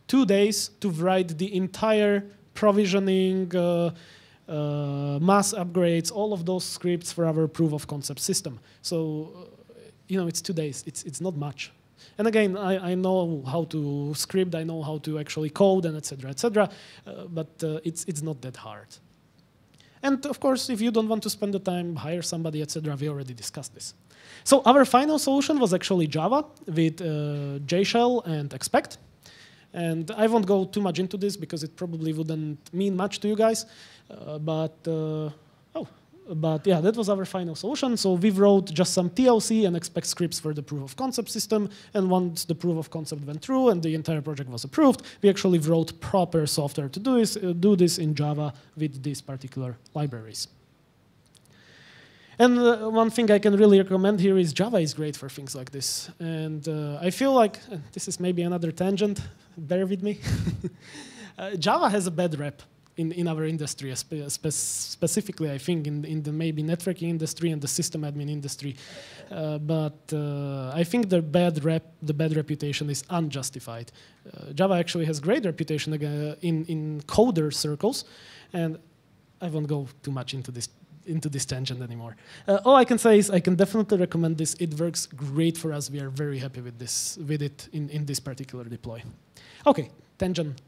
2 days to write the entire provisioning, mass upgrades, all of those scripts for our proof of concept system. So, it's 2 days. It's not much. And again, I know how to script, I know how to actually code, and et cetera, but it's not that hard. And of course, if you don't want to spend the time, hire somebody, et cetera. We already discussed this. So our final solution was actually Java with JShell and expect. And I won't go too much into this because it probably wouldn't mean much to you guys. But yeah, that was our final solution. So we wrote just some TLC and expect scripts for the proof of concept system. And once the proof of concept went through and the entire project was approved, we actually wrote proper software to do this in Java with these particular libraries. And one thing I can really recommend here is Java is great for things like this. And I feel like, this is maybe another tangent, bear with me. Java has a bad rep in our industry, specifically I think in the maybe networking industry and the system admin industry. But I think the bad reputation is unjustified. Java actually has great reputation in coder circles, and I won't go too much into this tangent anymore. All I can say is I can definitely recommend this. It works great for us. We are very happy with it in this particular deploy. Okay, tangent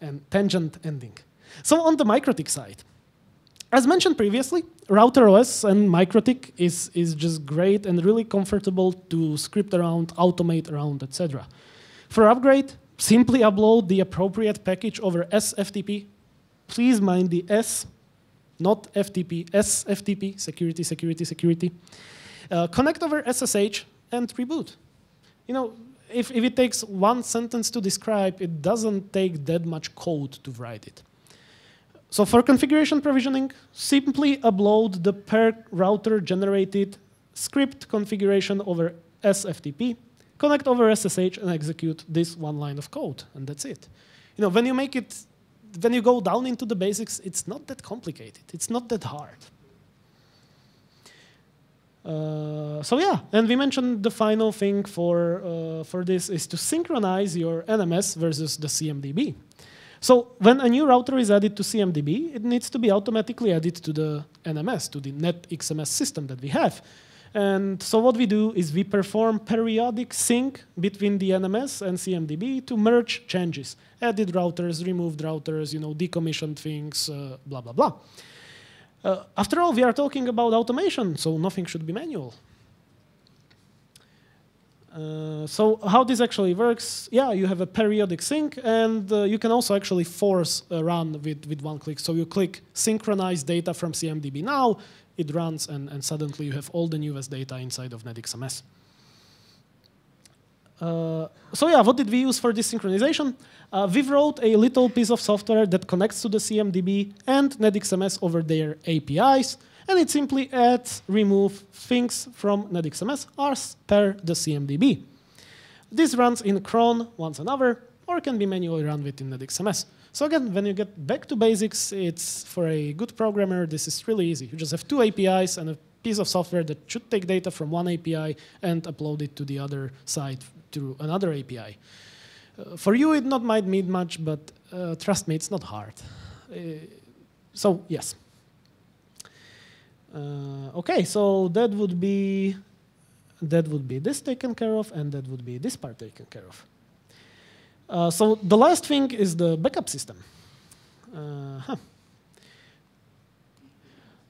ending. So on the Mikrotik side, as mentioned previously, Router OS and Mikrotik is just great and really comfortable to script around, automate around, etc. For upgrade, simply upload the appropriate package over SFTP. Please mind the S, not FTP, SFTP, security, security, security. Connect over SSH and reboot. If it takes one sentence to describe, it doesn't take that much code to write it. So for configuration provisioning, simply upload the per router generated script configuration over SFTP, connect over SSH, and execute this one line of code, and that's it. When you go down into the basics, it's not that complicated. It's not that hard. So yeah, and we mentioned the final thing for this is to synchronize your NMS versus the CMDB. So when a new router is added to CMDB, it needs to be automatically added to the NMS, to the NetXMS system that we have. And so what we do is we perform periodic sync between the NMS and CMDB to merge changes. Added routers, removed routers, decommissioned things, blah, blah, blah. After all, we are talking about automation, so nothing should be manual. So how this actually works, yeah, you have a periodic sync, and you can also actually force a run with one click. So you click synchronize data from CMDB now, it runs, and suddenly you have all the newest data inside of NetXMS. So yeah, what did we use for this synchronization? We wrote a little piece of software that connects to the CMDB and NetXMS over their APIs, and it simply adds, remove things from NetXMS as per the CMDB. This runs in cron once an hour, or can be manually run within NetXMS. So again, when you get back to basics, it's for a good programmer, this is really easy. You just have two APIs and a piece of software that should take data from one API and upload it to the other side through another API. For you, it not might mean much, but trust me, it's not hard. So yes. Okay, so that would be that would be this taken care of, and that would be this part taken care of. So the last thing is the backup system.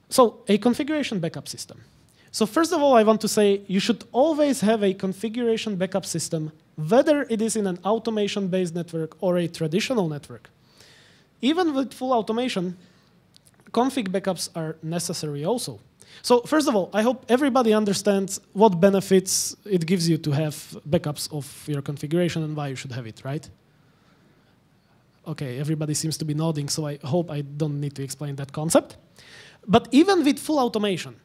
So a configuration backup system. So first of all, I want to say you should always have a configuration backup system, whether it is in an automation-based network or a traditional network. Even with full automation, config backups are necessary also. So first of all, I hope everybody understands what benefits it gives you to have backups of your configuration and why you should have it, right? Okay, everybody seems to be nodding, so I hope I don't need to explain that concept. But even with full automation,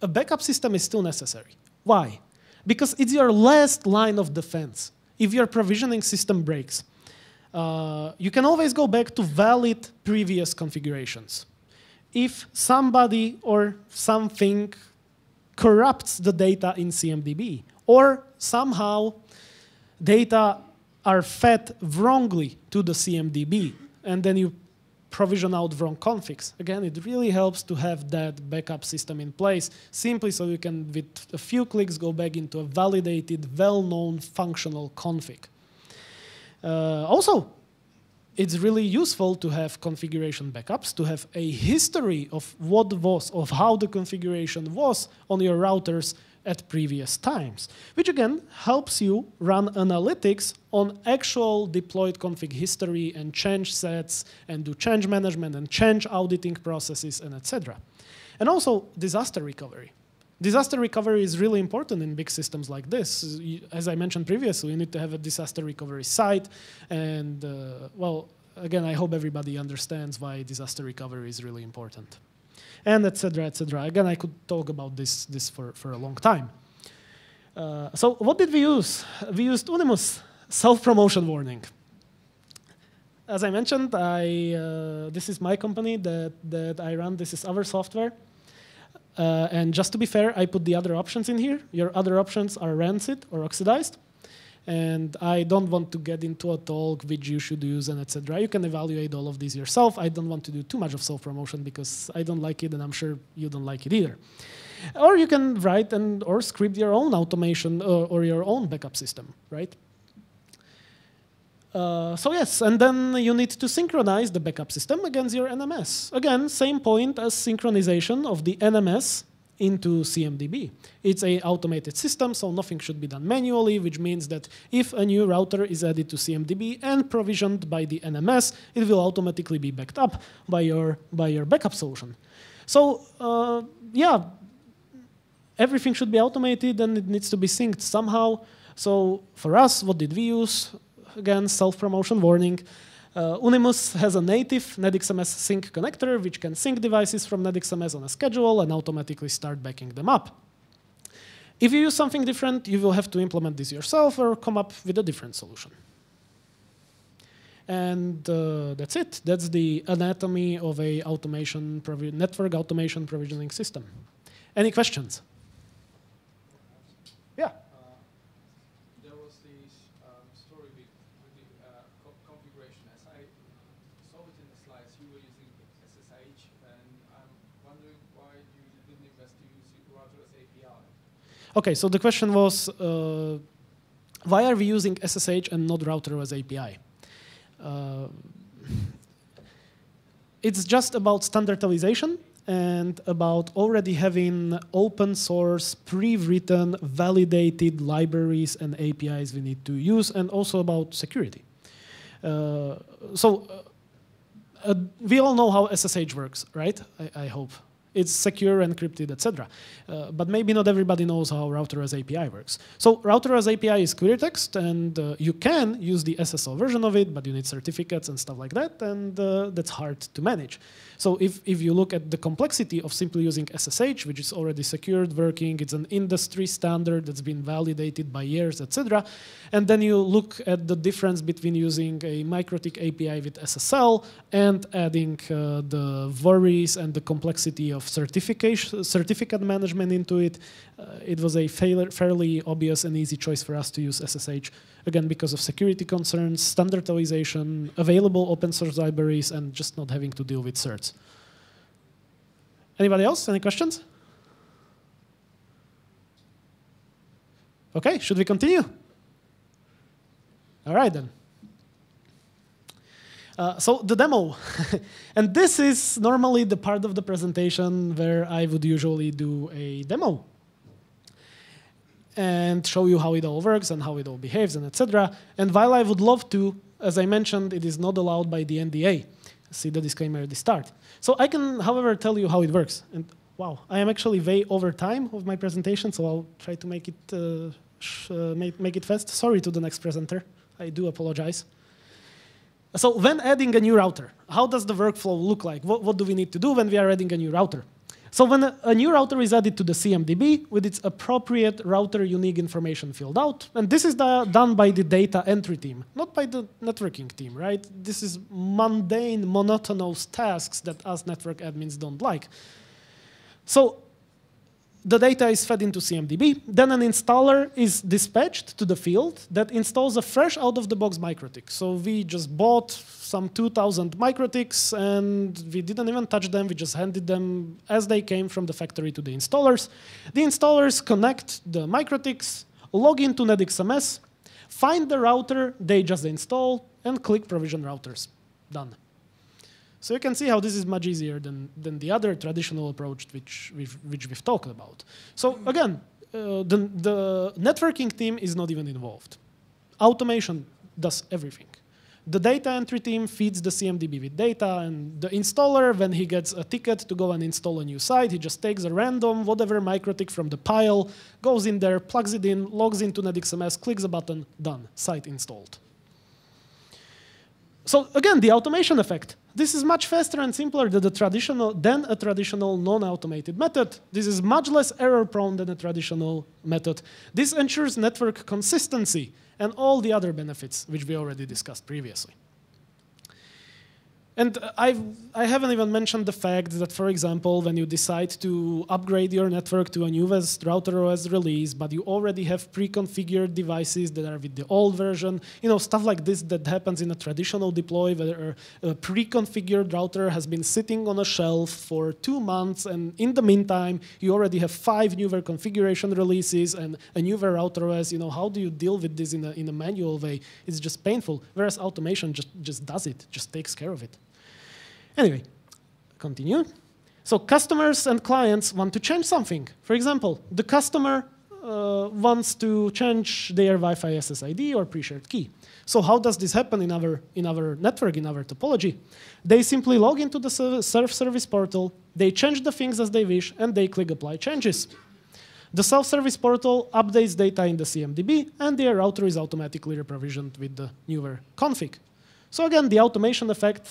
a backup system is still necessary. Why? Because it's your last line of defense. If your provisioning system breaks, you can always go back to valid previous configurations. If somebody or something corrupts the data in CMDB, or somehow data are fed wrongly to the CMDB, and then you provision out wrong configs. Again, it really helps to have that backup system in place, simply so you can, with a few clicks, go back into a validated, well-known functional config. Also, it's really useful to have configuration backups, to have a history of what was, of how the configuration was on your routers at previous times, which again helps you run analytics on actual deployed config history and change sets and do change management and change auditing processes and etc. And also disaster recovery. Disaster recovery is really important in big systems like this. As I mentioned previously, you need to have a disaster recovery site, and well, again, I hope everybody understands why disaster recovery is really important. And et cetera, et cetera. Again, I could talk about this for a long time. So what did we use? We used Unimus, self-promotion warning. As I mentioned, this is my company that I run. This is our software. And just to be fair, I put the other options in here. Your other options are rancid or oxidized. And I don't want to get into a talk which you should use and etc. You can evaluate all of these yourself. I don't want to do too much of self-promotion because I don't like it, and I'm sure you don't like it either. Or you can write or script your own automation or your own backup system, right? So yes, and then you need to synchronize the backup system against your NMS. Again, same point as synchronization of the NMS into CMDB. It's an automated system, so nothing should be done manually, which means that if a new router is added to CMDB and provisioned by the NMS, it will automatically be backed up by your backup solution. So yeah, everything should be automated and it needs to be synced somehow. So for us, what did we use? Again, self-promotion warning. Unimus has a native NetXMS sync connector, which can sync devices from NetXMS on a schedule and automatically start backing them up. If you use something different, you will have to implement this yourself or come up with a different solution. And that's it. That's the anatomy of a network automation provisioning system. Any questions? Yeah. There was this story with the configuration. As I saw it in the slides, you were using SSH, and I'm wondering why you didn't invest to use router as API. Okay, so the question was, why are we using SSH and not router as API? It's just about standardization and about already having open source, pre-written, validated libraries and APIs we need to use, and also about security. We all know how SSH works, right? I hope. It's secure, encrypted, etc. But maybe not everybody knows how router as API works. So router as API is clear text, and you can use the SSL version of it, but you need certificates and stuff like that, and that's hard to manage. So if you look at the complexity of simply using SSH, which is already secured, working, it's an industry standard that's been validated by years, etc., and then you look at the difference between using a MikroTik API with SSL and adding the worries and the complexity of certificate management into it, it was a fairly obvious and easy choice for us to use SSH, again, because of security concerns, standardization, available open source libraries, and just not having to deal with certs. Anybody else? Any questions? OK, should we continue? All right, then. So the demo. And this is normally the part of the presentation where I would usually do a demo and show you how it all works and how it all behaves and etc. And while I would love to, as I mentioned, it is not allowed by the NDA. See the disclaimer at the start. So I can, however, tell you how it works. And wow, I am actually way over time of my presentation, so I'll try to make it make it fast. Sorry to the next presenter. I do apologize. So when adding a new router, how does the workflow look like? What do we need to do when we are adding a new router? So when a new router is added to the CMDB with its appropriate router unique information filled out, and this is done by the data entry team, not by the networking team, right? This is mundane, monotonous tasks that us network admins don't like. So the data is fed into CMDB. Then an installer is dispatched to the field that installs a fresh out-of-the-box MikroTik. So we just bought some 2,000 MikroTiks, and we didn't even touch them. We just handed them as they came from the factory to the installers. The installers connect the MikroTiks, log into NetXMS, find the router they just installed, and click Provision Routers. Done. So you can see how this is much easier than the other traditional approach which we've talked about. So again, the networking team is not even involved. Automation does everything. The data entry team feeds the CMDB with data, and the installer, when he gets a ticket to go and install a new site, he just takes a random whatever MikroTik from the pile, goes in there, plugs it in, logs into NetXMS, clicks a button, done, site installed. So again, the automation effect. This is much faster and simpler than a traditional non-automated method. This is much less error-prone than a traditional method. This ensures network consistency and all the other benefits which we already discussed previously. And I haven't even mentioned the fact that, for example, when you decide to upgrade your network to a newest router OS release, but you already have pre-configured devices that are with the old version, stuff like this that happens in a traditional deploy where a pre-configured router has been sitting on a shelf for 2 months, and in the meantime, you already have 5 newer configuration releases and a newer router OS. How do you deal with this in a manual way? It's just painful, whereas automation just does it, just takes care of it. Anyway, continue. So customers and clients want to change something. For example, the customer wants to change their Wi-Fi SSID or pre-shared key. So how does this happen in our network, in our topology? They simply log into the SelfService Portal, they change the things as they wish, and they click Apply Changes. The SelfService Portal updates data in the CMDB, and their router is automatically reprovisioned with the newer config. So again, the automation effect,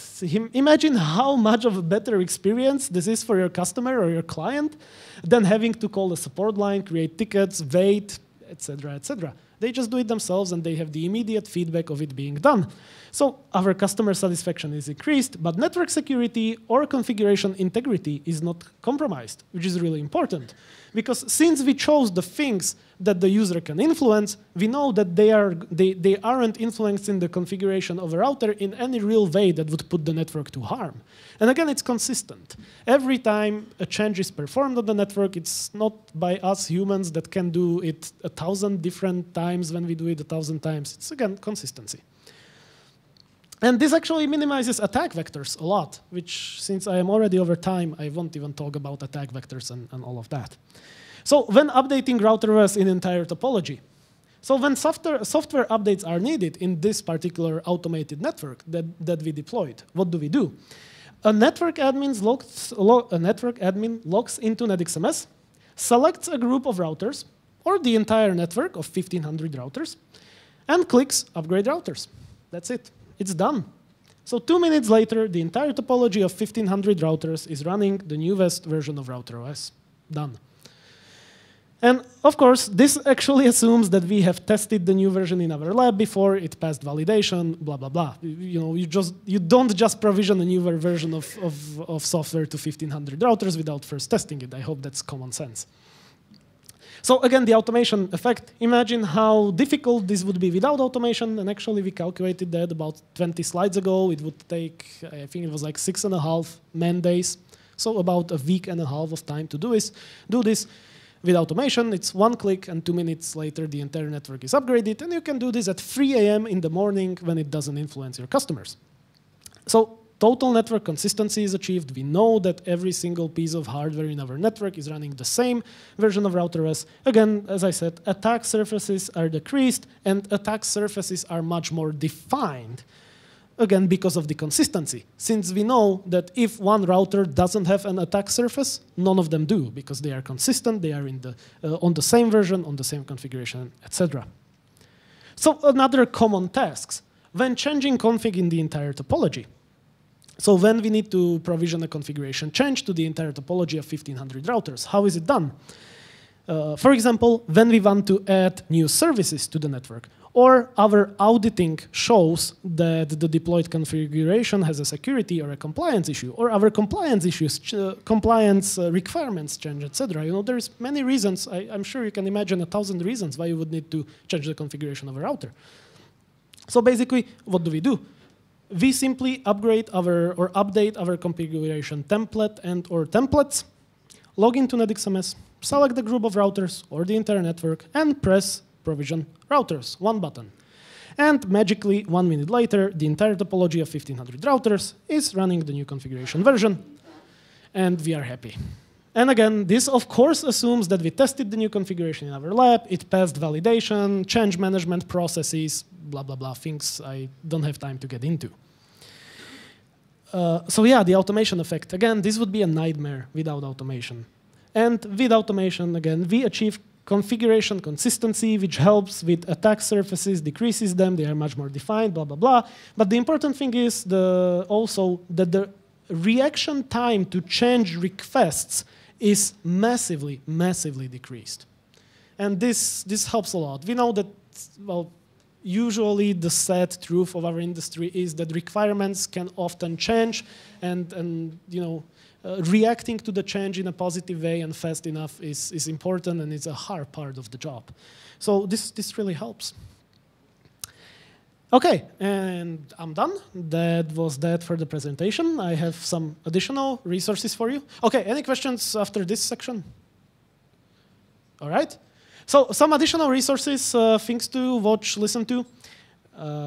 imagine how much of a better experience this is for your customer or your client than having to call a support line, create tickets, wait, etc., etc. They just do it themselves, and they have the immediate feedback of it being done. So our customer satisfaction is increased, but network security or configuration integrity is not compromised, which is really important. Because since we chose the things that the user can influence, we know that they aren't influencing the configuration of a router in any real way that would put the network to harm. And again, it's consistent. Every time a change is performed on the network, it's not by us humans that can do it 1,000 different times when we do it 1,000 times. It's, again, consistency. And this actually minimizes attack vectors a lot, which, since I am already over time, I won't even talk about attack vectors and all of that. So when updating router OS in entire topology, so when software updates are needed in this particular automated network that we deployed, what do? A network admin logs into NetXMS, selects a group of routers, or the entire network of 1,500 routers, and clicks Upgrade Routers. That's it. It's done. So 2 minutes later, the entire topology of 1,500 routers is running the newest version of router OS. Done. And of course, this actually assumes that we have tested the new version in our lab before it passed validation, blah, blah, blah. You don't just provision a newer version of software to 1,500 routers without first testing it. I hope that's common sense. So again, the automation effect. Imagine how difficult this would be without automation. And actually, we calculated that about 20 slides ago. It would take, I think it was like 6.5 man days. So about a week and a half of time to do this. With automation, it's one click, and 2 minutes later, the entire network is upgraded, and you can do this at 3 a.m. in the morning when it doesn't influence your customers. So total network consistency is achieved. We know that every single piece of hardware in our network is running the same version of router OS. Again, as I said, attack surfaces are decreased, and attack surfaces are much more defined. Again, because of the consistency. Since we know that if one router doesn't have an attack surface, none of them do, because they are consistent, they are on the same version, on the same configuration, etc. So another common tasks, when changing config in the entire topology. So when we need to provision a configuration change to the entire topology of 1500 routers, how is it done? For example, when we want to add new services to the network, or our auditing shows that the deployed configuration has a security or a compliance issue, or our compliance issues, compliance requirements change, etc. You know, there's many reasons. I'm sure you can imagine 1,000 reasons why you would need to change the configuration of a router. So basically, what do? We simply upgrade or update our configuration template or templates, log into NetXMS, select the group of routers or the entire network, and press provision routers, one button. And magically, 1 minute later, the entire topology of 1500 routers is running the new configuration version, and we are happy. And again, this of course assumes that we tested the new configuration in our lab, it passed validation, change management processes, blah, blah, blah, things I don't have time to get into. So yeah, the automation effect. Again, this would be a nightmare without automation. And with automation, again, we achieve configuration consistency, which helps with attack surfaces, decreases them, they are much more defined, blah, blah, blah. But the important thing is also that the reaction time to change requests is massively, massively decreased. And this helps a lot. We know that, well, usually the sad truth of our industry is that requirements can often change, and you know, reacting to the change in a positive way and fast enough is important, and it's a hard part of the job. So this really helps. Okay, and I'm done. That was that for the presentation. I have some additional resources for you. Okay, any questions after this section? All right. So some additional resources, things to watch, listen to.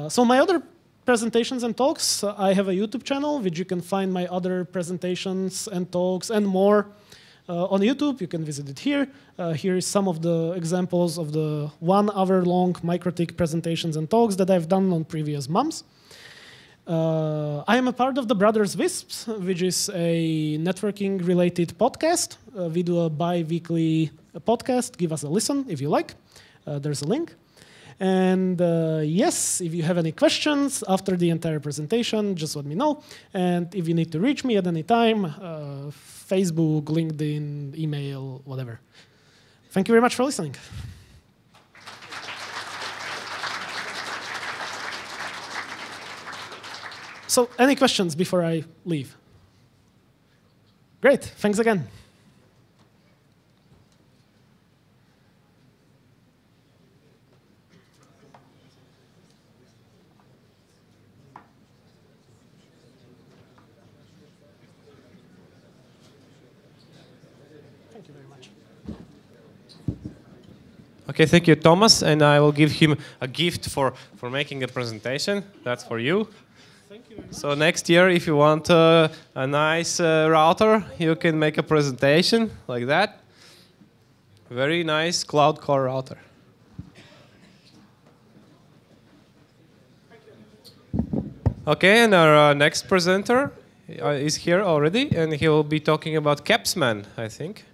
So my other presentations and talks, I have a YouTube channel, which you can find my other presentations and talks and more on YouTube. You can visit it here. Here is some of the examples of the 1 hour long MikroTik presentations and talks that I've done on previous months. I am a part of the Brothers Wisps, which is a networking related podcast. We do a bi-weekly podcast. Give us a listen if you like. There's a link. And yes, if you have any questions after the entire presentation, just let me know. And if you need to reach me at any time, Facebook, LinkedIn, email, whatever. Thank you very much for listening. So any questions before I leave? Great, thanks again. Okay, thank you, Thomas, and I will give him a gift for making a presentation. That's for you. Thank you very much. So next year, if you want a nice router, you can make a presentation like that. Very nice cloud core router. Okay, and our next presenter is here already, and he will be talking about Capsman, I think.